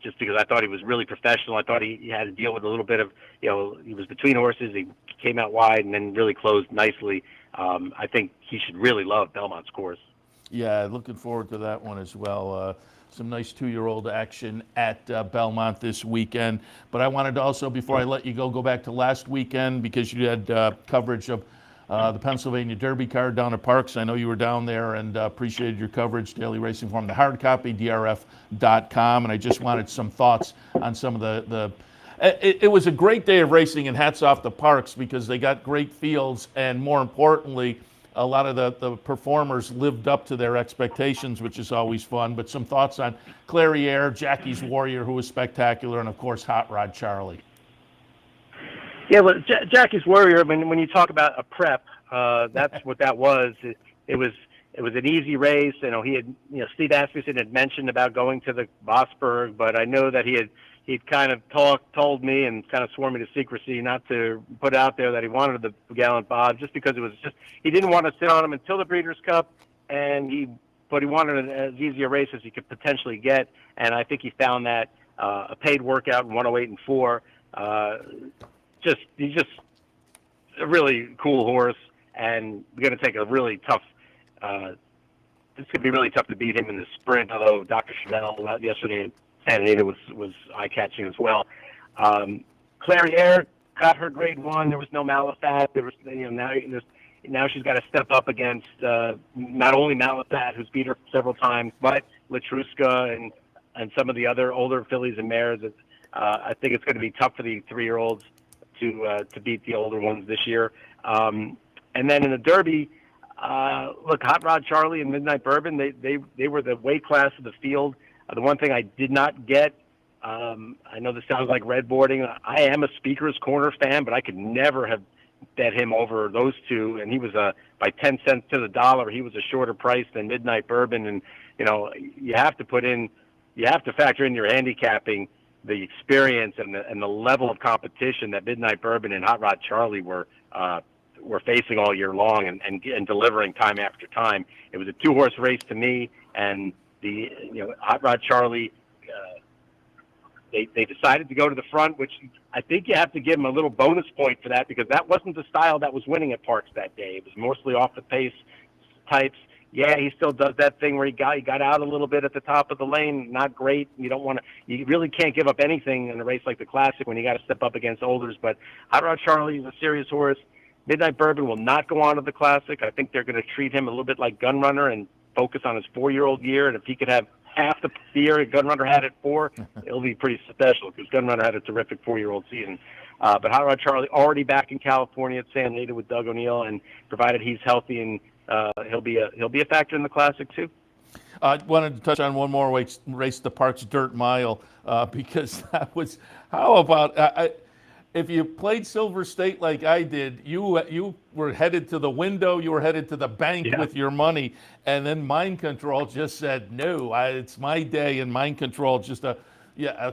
just because I thought he was really professional. I thought he had to deal with a little bit of, he was between horses. He came out wide and then really closed nicely. I think he should really love Belmont's course. Yeah, looking forward to that one as well. Some nice 2-year-old action at Belmont this weekend. But I wanted to also, before I let you go back to last weekend, because you had coverage of the Pennsylvania Derby card down at Parks. I know you were down there, and appreciated your coverage. Daily Racing Form, the hard copy, drf.com. And I just wanted some thoughts on some of it was a great day of racing, and hats off to Parks, because they got great fields, and more importantly, a lot of the performers lived up to their expectations, which is always fun. But some thoughts on Clairiere, Jackie's Warrior, who was spectacular, and of course Hot Rod Charlie. Yeah, well, Jackie's Warrior, when you talk about a prep, that's what that was. It was it was an easy race. He had, Steve Asmussen had mentioned about going to the Vosburg, but I know that he'd kind of told me and kind of swore me to secrecy not to put out there that he wanted the Gallant Bob, just because he didn't want to sit on him until the Breeders' Cup, but he wanted as easy a race as he could potentially get, and I think he found that a paid workout in 108 and 4. He's just a really cool horse, and we're going to take a really tough. It's going to be really tough to beat him in the sprint. Although Dr. Chanel yesterday at Santa Anita was eye-catching as well. Clairiere got her grade 1. There was no Malafat. There was now she's got to step up against not only Malafat, who's beat her several times, but Latruska and some of the other older fillies and mares. I think it's going to be tough for the 3-year-olds to beat the older ones this year. And then in the Derby, look, Hot Rod Charlie and Midnight Bourbon, they were the weight class of the field. The one thing I did not get, I know this sounds like redboarding. I am a Speaker's Corner fan, but I could never have bet him over those two. And he was by 10 cents to the dollar. He was a shorter price than Midnight Bourbon. And you have to factor in your handicapping the experience and the level of competition that Midnight Bourbon and Hot Rod Charlie were facing all year long and delivering time after time. It was a 2-horse race to me, and the Hot Rod Charlie, they decided to go to the front, which I think you have to give him a little bonus point for that, because that wasn't the style that was winning at Parks that day. It was mostly off the pace types. Yeah, he still does that thing where he got out a little bit at the top of the lane. Not great. You really can't give up anything in a race like the Classic when you got to step up against olders. But Hot Rod Charlie is a serious horse. Midnight Bourbon will not go on to the Classic. I think they're going to treat him a little bit like Gunrunner and focus on his 4-year-old year. And if he could have half the year Gunrunner had at 4, it'll be pretty special, because Gunrunner had a terrific 4-year-old season. But Hot Rod Charlie already back in California at Santa Anita with Doug O'Neill, and provided he's healthy, and he'll be a factor in the Classic too. I wanted to touch on one more race, the Parks Dirt Mile, because that was, how about, if you played Silver State like I did, you were headed to the window, you were headed to the bank with your money, and then Mind Control just said, no, it's my day, and Mind Control just a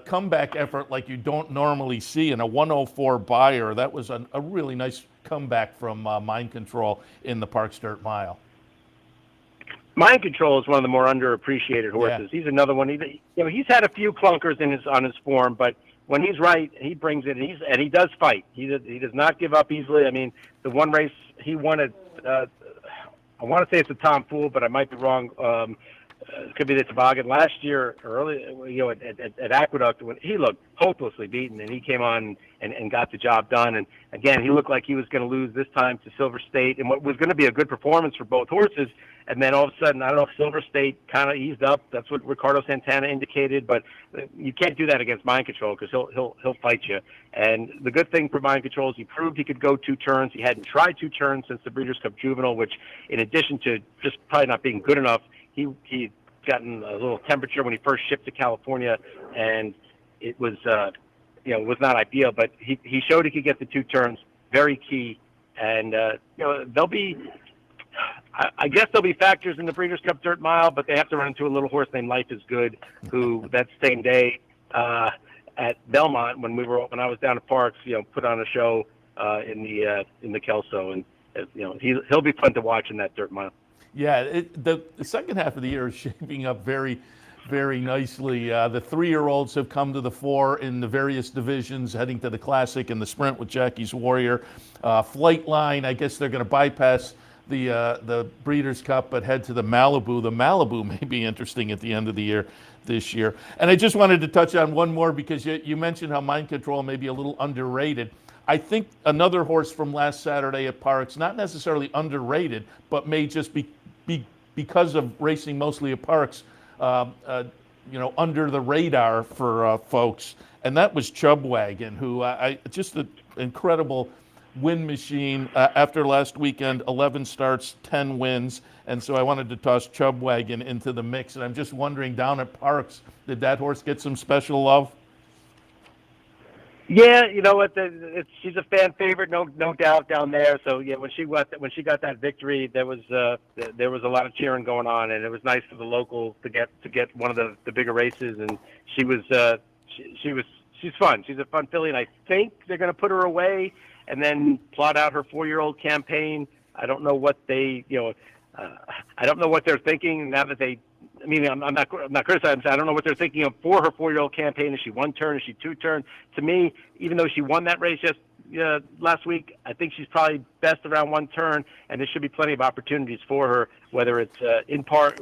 comeback effort like you don't normally see in a 104 buyer. That was a really nice comeback from Mind Control in the Parks Dirt Mile. Mind Control is one of the more underappreciated horses. Yeah. He's another one. He's had a few clunkers on his form, but when he's right, he brings it, and he does fight. He does not give up easily. I mean, the one race he won at, I want to say it's a Tom Fool, but I might be wrong. It could be the Toboggan last year, early, at Aqueduct, when he looked hopelessly beaten, and he came on and got the job done. And again, he looked like he was going to lose this time to Silver State, and what was going to be a good performance for both horses. And then all of a sudden, I don't know if Silver State kind of eased up. That's what Ricardo Santana indicated, but you can't do that against Mind Control, because he'll fight you. And the good thing for Mind Control is he proved he could go 2 turns. He hadn't tried 2 turns since the Breeders' Cup Juvenile, which, in addition to just probably not being good enough, he'd gotten a little temperature when he first shipped to California, and it was was not ideal. But he showed he could get the 2 turns, very key. And they'll be. I guess there'll be factors in the Breeders' Cup Dirt Mile, but they have to run into a little horse named Life is Good, who that same day at Belmont when I was down at Parks, put on a show in the Kelso, and he'll be fun to watch in that Dirt Mile. Yeah, the second half of the year is shaping up very, very nicely. The 3-year-olds have come to the fore in the various divisions, heading to the Classic and the Sprint with Jackie's Warrior. Flightline, I guess they're going to bypass the Breeders' Cup, but head to the Malibu. The Malibu may be interesting at the end of the year this year. And I just wanted to touch on one more, because you mentioned how Mind Control may be a little underrated. I think another horse from last Saturday at Parks, not necessarily underrated, but may just be because of racing mostly at Parks, under the radar for folks. And that was Chubwagon, who just an incredible win machine. After last weekend, 11 starts, 10 wins. And so I wanted to toss Chubwagon into the mix. And I'm just wondering, down at Parks, did that horse get some special love? Yeah, you know what? She's a fan favorite, no doubt down there. So yeah, when she got that victory, there was a lot of cheering going on, and it was nice for the locals to get one of the bigger races. And she was she's fun. She's a fun filly, and I think they're going to put her away and then plot out her 4-year-old campaign. I don't know what they I don't know what they're thinking now that they. I mean, I'm not criticizing. I don't know what they're thinking of for her 4-year-old campaign. Is she 1 turn? Is she 2 turn? To me, even though she won that race last week, I think she's probably best around 1 turn, and there should be plenty of opportunities for her, whether it's in part,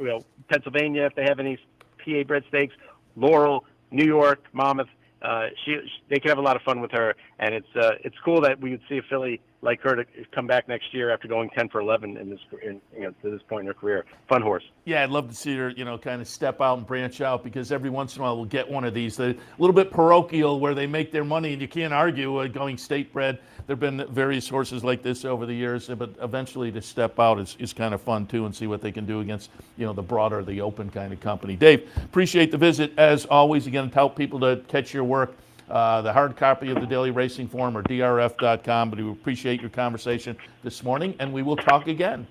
Pennsylvania, if they have any PA bred stakes, Laurel, New York, Monmouth. They could have a lot of fun with her, and it's cool that we would see a filly like her to come back next year after going 10 for 11 to this point in her career. Fun horse. Yeah, I'd love to see her, kind of step out and branch out, because every once in a while we'll get one of these. A little bit parochial where they make their money, and you can't argue going state bred. There have been various horses like this over the years, but eventually to step out is kind of fun too, and see what they can do against, the broader, the open kind of company. Dave, appreciate the visit as always. Again, tell people to catch your work. The hard copy of the Daily Racing Form or drf.com, but we appreciate your conversation this morning, and we will talk again.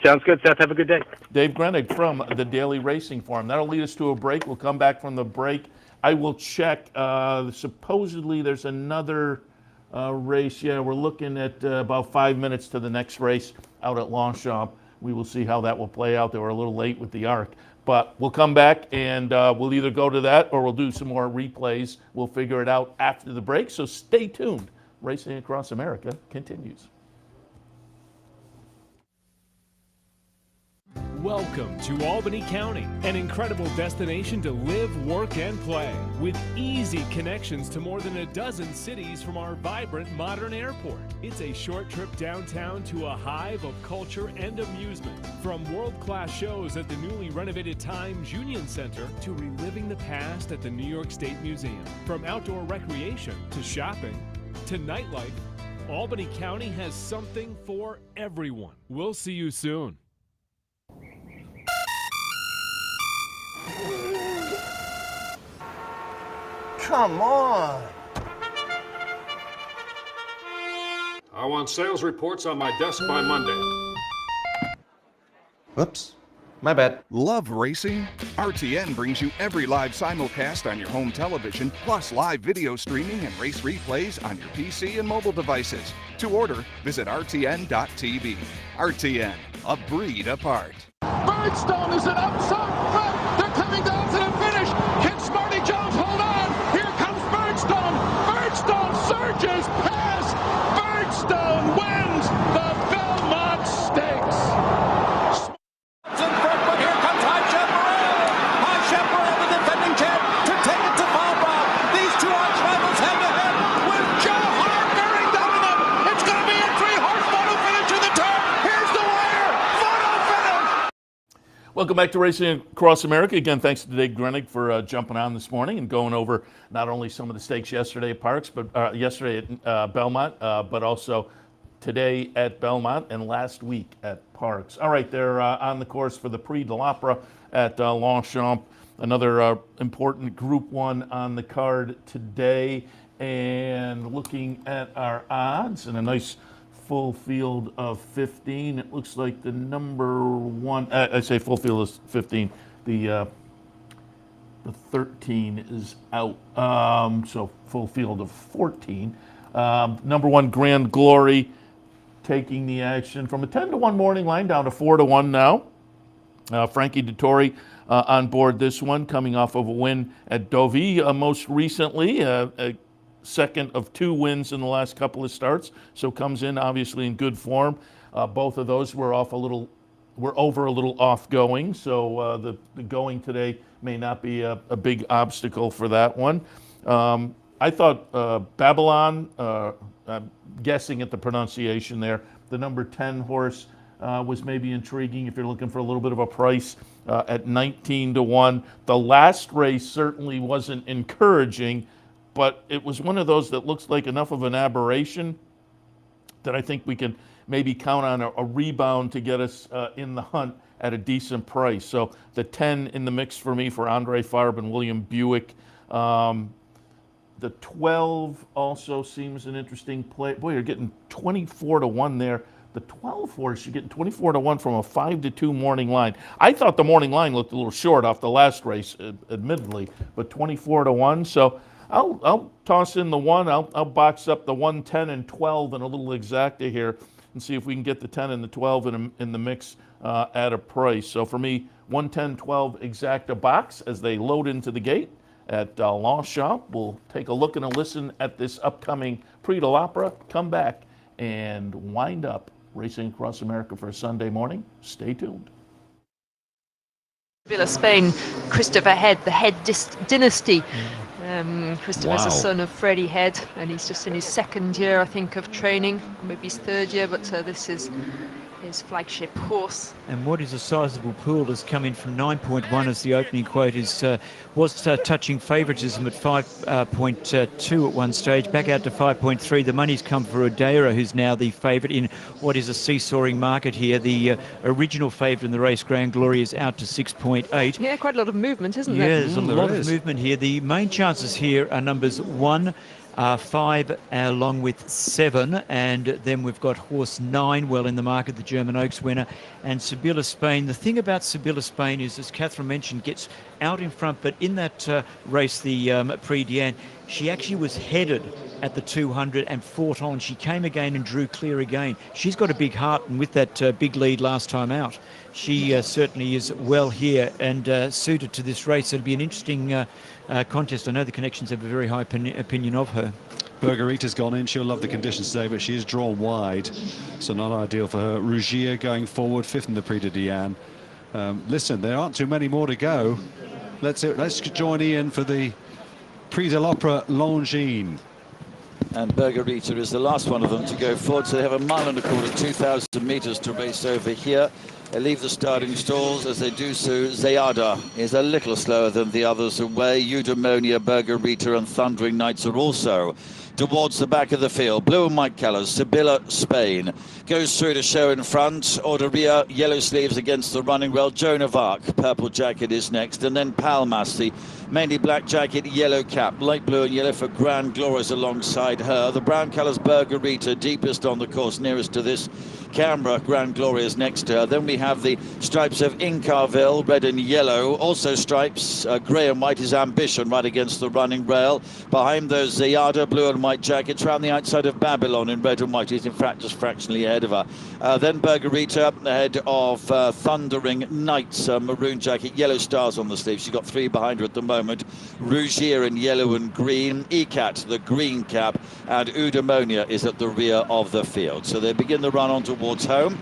Sounds good, Seth. Have a good day. Dave Grening from the Daily Racing Form. That'll lead us to a break. We'll come back from the break. I will check. Supposedly there's another race. Yeah, we're looking at about 5 minutes to the next race out at Longchamp. We will see how that will play out. They were a little late with the ARC. But we'll come back and we'll either go to that or we'll do some more replays. We'll figure it out after the break. So stay tuned. Racing Across America continues. Welcome to Albany County, an incredible destination to live, work, and play, with easy connections to more than a dozen cities from our vibrant modern airport. It's a short trip downtown to a hive of culture and amusement, from world-class shows at the newly renovated Times Union Center to reliving the past at the New York State Museum. From outdoor recreation to shopping to nightlife, Albany County has something for everyone. We'll see you soon. Come on. I want sales reports on my desk by Monday. Whoops. My bad. Love racing? RTN brings you every live simulcast on your home television, plus live video streaming and race replays on your PC and mobile devices. To order, visit rtn.tv. RTN, a breed apart. Birdstone is an upside front. They're coming down to the finish. Can Smarty Jones hold on? Here comes Birdstone. Birdstone surges past. Birdstone wins the Belmont Stakes. In front, but here comes High Chaparral. High Chaparral, the defending champ, to take it to Bob. These two arch rivals head to head with Joe Hart bearing down on them. It's going to be a 3-horse photo finish in the turn. Here's the wire. Photo finish. Welcome back to Racing Across America. Again, thanks to Dave Grening for jumping on this morning and going over not only some of the stakes yesterday at Parks, but yesterday at Belmont, but also today at Belmont and last week at Parks. All right, they're on the course for the Prix de l'Opera at Longchamp. Another important Group 1 on the card today. And looking at our odds, and a nice full field of 15. It looks like the number one, I say full field is 15. The 13 is out. So full field of 14. Number one, Grand Glory, taking the action from a 10-1 morning line down to 4-1 now. Frankie Dettori on board this one, coming off of a win at Deauville most recently. A second of 2 wins in the last couple of starts, so comes in obviously in good form. Both of those were over a little off going, so the going today may not be a big obstacle for that one. I thought Babylon, I'm guessing at the pronunciation there, the number 10 horse was maybe intriguing if you're looking for a little bit of a price at 19-1. The last race certainly wasn't encouraging, but it was one of those that looks like enough of an aberration that I think we can maybe count on a rebound to get us in the hunt at a decent price. So the 10 in the mix for me for Andre Farb and William Buick. The 12 also seems an interesting play. Boy, you're getting 24 to 1 there. The 12 horse, you're getting 24 to 1 from a 5 to 2 morning line. I thought the morning line looked a little short off the last race, admittedly, but 24 to 1. So I'll toss in the 1. I'll box up the 1, 10, and 12 and a little exacta here and see if we can get the 10 and the 12 in the mix at a price. So for me, 1, 10, 12 exacta box as they load into the gate at Longchamp. We'll take a look and a listen at this upcoming Prix de l'Opera, come back and wind up racing across America for a Sunday morning. Stay tuned. Villa Spain, Christopher Head, the Head dynasty. Christopher's the son of Freddie Head, and he's just in his 2nd year, I think, of training, maybe his 3rd year, but this is his flagship horse. And what is a sizable pool has come in from 9.1 as the opening quote was touching favouritism at 5.2 at one stage, back out to 5.3. The money's come for Odeira, who's now the favourite in what is a seesawing market here. The original favourite in the race, Grand Glory, is out to 6.8. Yeah, quite a lot of movement, isn't there? Yeah, there's a lot of movement here. The main chances here are numbers 1, 5 along with 7, and then we've got horse 9 well in the market, the German Oaks winner, and Sibylla Spain. The thing about Sibylla Spain is, as Catherine mentioned, gets out in front, but in that race, the Prix d'Anne, she actually was headed at the 200 and fought on. She came again and drew clear again. She's got a big heart, and with that big lead last time out, she certainly is well here and suited to this race. It'll be an interesting contest. I know the Connections have a very high opinion of her. Bergerita's gone in. She'll love the conditions today, but she is drawn wide, so not ideal for her. Rougier going forward, 5th in the Prix de Diane. Listen, there aren't too many more to go. Let's join Ian for the Prix de l'Opera Longines. And Bergerita is the last one of them to go forward, so they have a mile and a quarter, 2,000 metres to race over here. They leave the starting stalls. As they do so, Zayada is a little slower than the others away. Eudaimonia, Bergerita and Thundering Knights are also towards the back of the field. Blue and white colours, Sibylla Spain goes through to show in front. Orderia, yellow sleeves against the running rail. Joan of Arc, purple jacket is next. And then Palmas, the mainly black jacket, yellow cap. Light blue and yellow for Grand Glorious alongside her. The brown colours, Bergerita, deepest on the course, nearest to this camera. Grand Glorious next to her. Then we have the stripes of Incarville, red and yellow. Also stripes, grey and white is Ambition, right against the running rail. Behind those, Zayada, blue and white jackets. Round the outside of Babylon in red and white. He's in fact just fractionally ahead of her. Then Bergerita ahead of Thundering Knights, maroon jacket, yellow stars on the sleeve. She's got 3 behind her at the moment. Rougier in yellow and green. Ecat, the green cap, and Eudaimonia is at the rear of the field. So they begin the run on towards home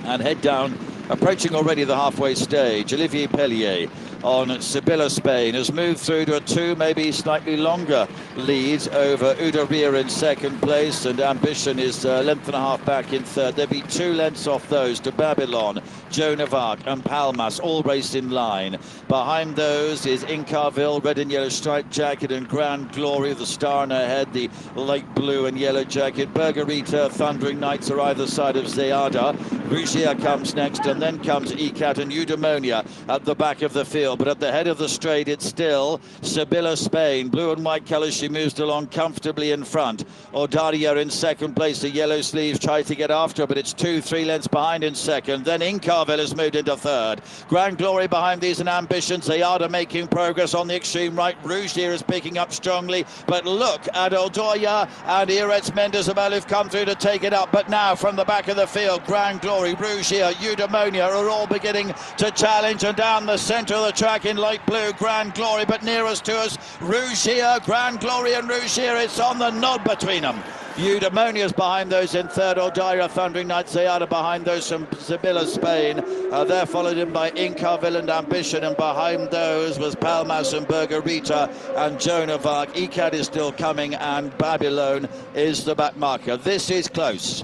and head down, approaching already the halfway stage. Olivier Pellier on Sibylla Spain has moved through to a 2, maybe slightly longer lead over Udaria in 2nd place, and Ambition is a length and a half back in 3rd. There'll be 2 lengths off those to Babylon, Joan of Arc and Palmas, all raced in line. Behind those is Incarville, red and yellow striped jacket, and Grand Glory, the star in her head, the light blue and yellow jacket. Bergerita, Thundering Knights are either side of Zayada. Rougier comes next, and then comes Ecat and Eudaimonia at the back of the field. But at the head of the straight, it's still Sibylla Spain. Blue and white colours, she moves along comfortably in front. Ordaria in 2nd place. The yellow sleeves try to get after her, but it's 2-3 lengths behind in 2nd. Then Incarville has moved into 3rd. Grand Glory behind these and Ambition. Zayada making progress on the extreme right. Rougier is picking up strongly. But look at Odoya and Iretz Mendizabal who've come through to take it up. But now from the back of the field, Grand Glory, Rougier, Eudaimonia are all beginning to challenge, and down the centre of the track in light blue, Grand Glory, but nearest to us, Rougier, Grand Glory and Rougier. It's on the nod between them. Eudaimonia's behind those in 3rd. Odaira, Thundering Knights, Zayada behind those from Sibylla Spain. They're followed in by Incarville and Ambition, and behind those was Palmas and Bergerita and Joan of Arc. Ecat is still coming, and Babylon is the back marker. This is close.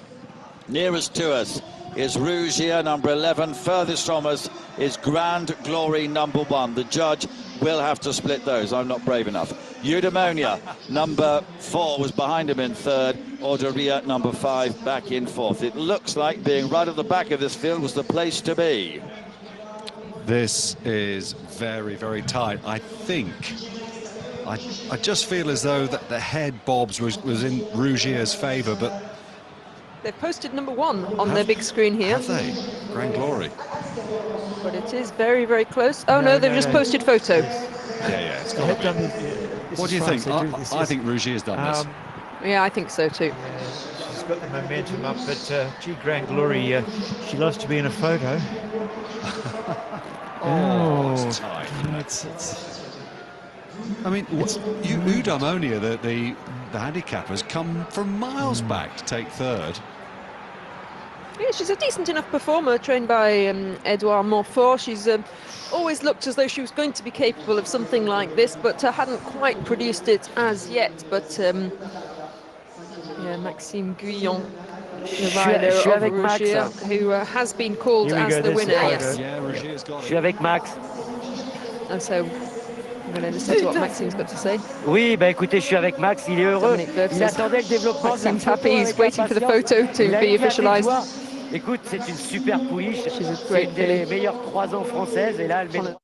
Nearest to us is Rougier, number 11. Furthest from us is Grand Glory, number 1. The judge will have to split those. I'm not brave enough. Eudaimonia, number 4, was behind him in 3rd. Orderia, number 5, back in 4th. It looks like being right at the back of this field was the place to be. This is very, very tight. I think I just feel as though that the head bobs was in Rougier's favour, but they've posted number 1 on their big screen here. Have they? Grand Glory. But it is very, very close. Oh no, they've just posted photo. Yeah, it's got to be. What do you think? I think Rougier's done this. Yeah, I think so too. She's got the momentum up, but gee, Grand Glory, she loves to be in a photo. It's tight. I mean, Eudaimonia, the handicappers, come from miles back to take third. Yeah, she's a decent enough performer, trained by Edouard Montfort. She's always looked as though she was going to be capable of something like this, but hadn't quite produced it as yet. But yeah, Maxime Guyon, the rider of Rougier, who has been called as the winner. Yes. Yeah, Rougier's got it. Je suis avec Max. And so I'm going to listen to what Maxime's got to say. Oui, bah écoutez, je suis avec Max, il est heureux. Il attendait le développement. Maxime's happy, he's waiting for the photo to be officialised. Écoute, c'est une super pouliche. C'est une des meilleures croisants françaises. Et là, elle met...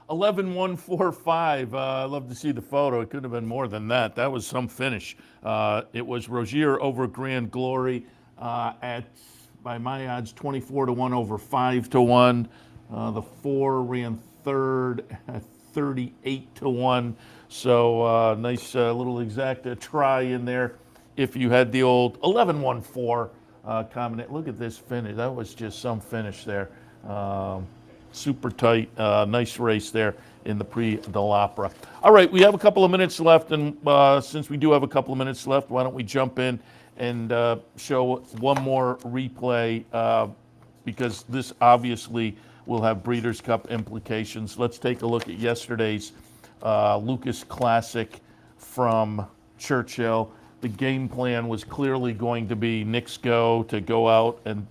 11-1-4-5. I love to see the photo. It could have been more than that. That was some finish. It was Rougir over Grand Glory at, by my odds, 24-1 over 5-1. The 4 ran third at 38-1. So nice little exact try in there. If you had the old 11-1-4 comment. Look at this finish. That was just some finish there. Super tight, nice race there in the Prix de l'Opera. All right, we have a couple of minutes left, and since we do have a couple of minutes left, why don't we jump in and show one more replay because this obviously will have Breeders' Cup implications. Let's take a look at yesterday's Lucas Classic from Churchill. The game plan was clearly going to be Nick's go out and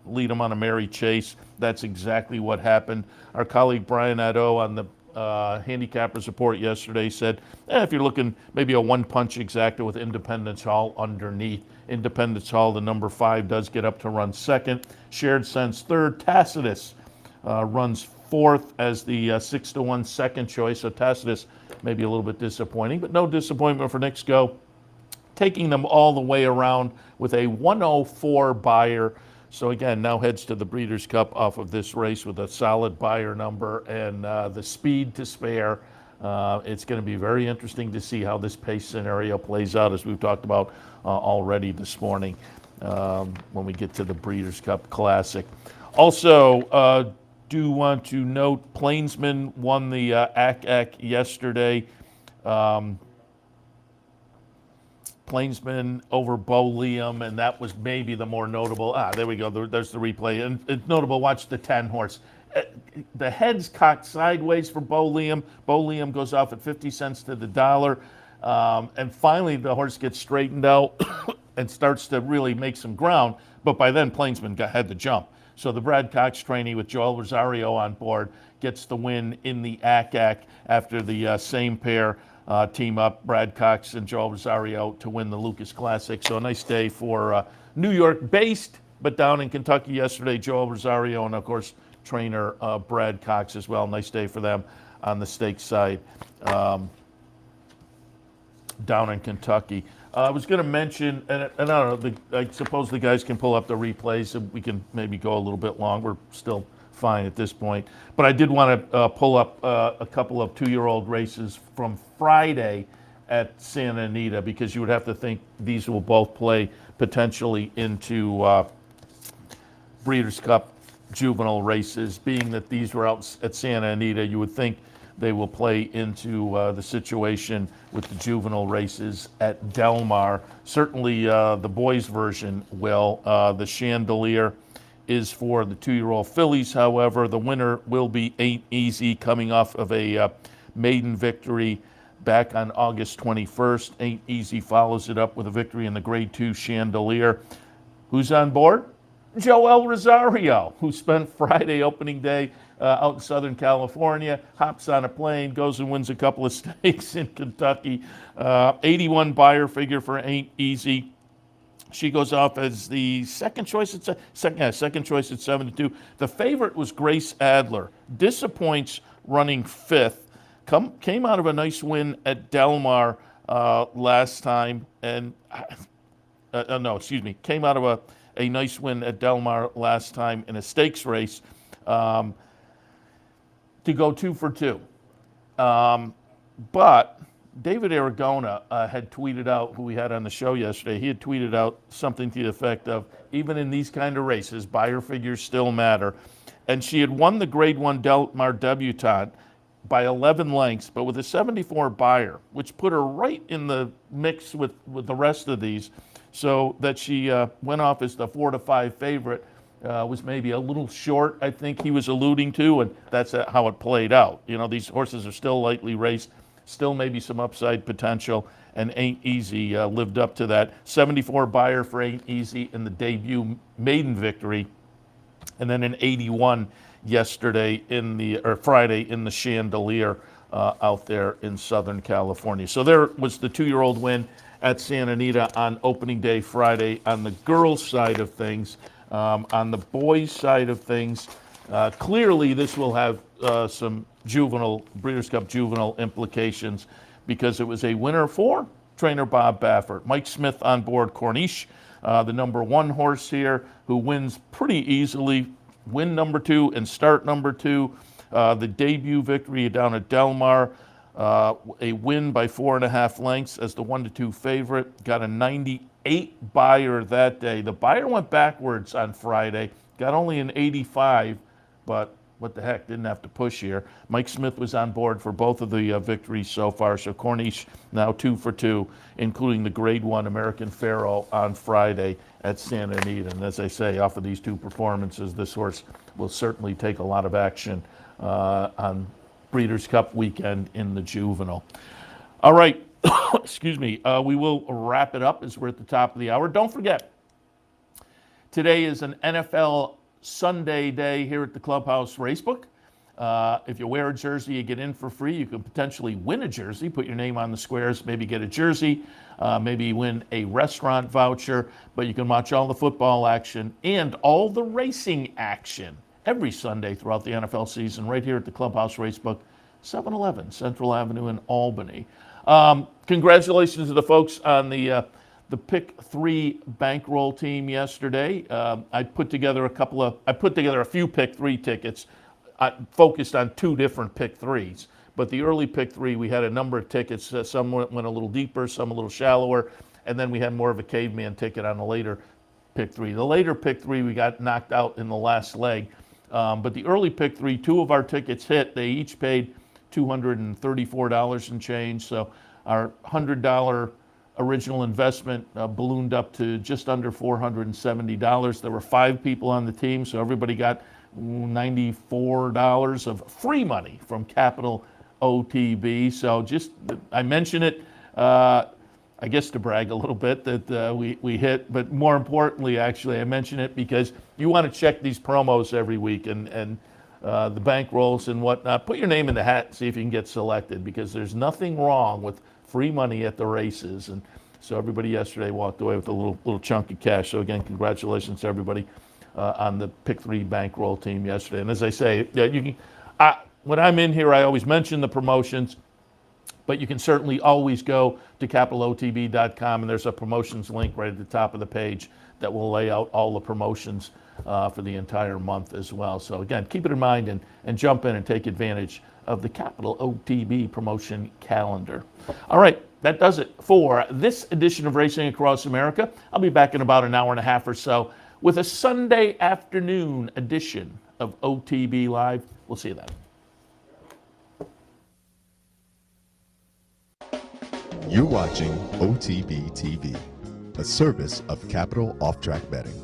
lead them on a merry chase. That's exactly what happened. Our colleague Brian Addo on the Handicappers Report yesterday said, if you're looking maybe a one-punch exacta with Independence Hall underneath. Independence Hall, the number 5, does get up to run second. Shared Sense third. Tacitus runs fourth as the 6-1 second choice. So Tacitus maybe a little bit disappointing, but no disappointment for Nick's go. Taking them all the way around with a 104 buyer. So again, now heads to the Breeders' Cup off of this race with a solid buyer number and the speed to spare. It's going to be very interesting to see how this pace scenario plays out, as we've talked about already this morning when we get to the Breeders' Cup Classic. Also, do want to note Plainsman won the ACAC yesterday. Plainsman over Bo Liam, and that was maybe the more notable. There we go. There's the replay. And it's notable. Watch the 10 horse. The head's cocked sideways for Bo Liam. Bo Liam goes off at 50 cents to the dollar. And finally, the horse gets straightened out and starts to really make some ground. But by then, Plainsman had the jump. So the Brad Cox trainee with Joel Rosario on board gets the win in the ACAC after the same pair team up, Brad Cox and Joel Rosario, to win the Lucas Classic. So a nice day for New York-based, but down in Kentucky yesterday, Joel Rosario and, of course, trainer Brad Cox as well. Nice day for them on the stakes side down in Kentucky. I was going to mention, and I don't know, I suppose the guys can pull up the replays and we can maybe go a little bit long. We're still fine at this point. But I did want to pull up a couple of 2-year-old races from Friday at Santa Anita, because you would have to think these will both play potentially into Breeders' Cup juvenile races. Being that these were out at Santa Anita, you would think they will play into the situation with the juvenile races at Del Mar. Certainly the boys' version will. The Chandelier is for the 2-year-old fillies. However, the winner will be Ain't Easy, coming off of a maiden victory back on August 21st. Ain't Easy follows it up with a victory in the Grade 2 Chandelier. Who's on board? Joel Rosario, who spent Friday opening day out in Southern California, hops on a plane, goes and wins a couple of stakes in Kentucky. 81 buyer figure for Ain't Easy. She goes off as the second choice at 7-2. The favorite was Grace Adler. Disappoints running fifth. Came out of a nice win at Del Mar last time, and came out of a nice win at Del Mar last time in a stakes race to go 2 for 2. But David Aragona had tweeted out, who we had on the show yesterday, he had tweeted out something to the effect of, even in these kind of races, buyer figures still matter. And she had won the Grade 1 Del Mar debutante by 11 lengths, but with a 74 buyer, which put her right in the mix with the rest of these, so that she went off as the 4 to 5 favorite. Was maybe a little short, I think he was alluding to, and that's how it played out. You know, these horses are still lightly raced, still maybe some upside potential, and Ain't Easy lived up to that. 74 buyer for Ain't Easy in the debut maiden victory, and then an 81 yesterday Friday in the Chandelier out there in Southern California. So there was the 2-year-old win at Santa Anita on opening day Friday on the girls' side of things. On the boys' side of things, clearly this will have some Breeders' Cup juvenile implications, because it was a winner for trainer Bob Baffert. Mike Smith on board Corniche, the number 1 horse here, who wins pretty easily, win number 2 and start number 2. The debut victory down at Del Mar, a win by 4.5 lengths as the 1 to 2 favorite, got a 98 buyer that day. The buyer went backwards on Friday, got only an 85, but what the heck, didn't have to push here. Mike Smith was on board for both of the victories so far, so Corniche now 2 for 2, including the Grade 1 American Pharaoh on Friday at Santa Anita. And as I say, off of these 2 performances, this horse will certainly take a lot of action on Breeders' Cup weekend in the juvenile. All right, excuse me, we will wrap it up as we're at the top of the hour. Don't forget, today is an NFL Sunday day here at the Clubhouse Racebook. If you wear a jersey, you get in for free. You can potentially win a jersey, put your name on the squares, maybe get a jersey, maybe win a restaurant voucher, but you can watch all the football action and all the racing action every Sunday throughout the NFL season right here at the Clubhouse Racebook, 711 Central Avenue in Albany. Congratulations to the folks on the Pick 3 bankroll team yesterday. I put together a few Pick 3 tickets, focused on 2 different Pick 3s. But the early Pick 3, we had a number of tickets. Some went a little deeper, some a little shallower, and then we had more of a caveman ticket on the later Pick 3. The later Pick 3, we got knocked out in the last leg. But the early Pick 3, 2 of our tickets hit. They each paid $234 and change. So our $100 original investment ballooned up to just under $470. There were 5 people on the team, so everybody got $94 of free money from Capital OTB. So I mention it, I guess to brag a little bit that we hit, but more importantly, actually, I mention it because you want to check these promos every week and the bank rolls and whatnot. Put your name in the hat and see if you can get selected, because there's nothing wrong with free money at the races. And so everybody yesterday walked away with a little chunk of cash. So again, congratulations to everybody on the Pick 3 bankroll team yesterday. And as I say, when I'm in here, I always mention the promotions, but you can certainly always go to capitalotb.com, and there's a promotions link right at the top of the page that will lay out all the promotions for the entire month as well. So again, keep it in mind and jump in and take advantage of the Capital OTB promotion calendar. All right, that does it for this edition of Racing Across America. I'll be back in about an hour and a half or so with a Sunday afternoon edition of OTB Live. We'll see you then. You're watching OTB TV, a service of Capital Off Track Betting.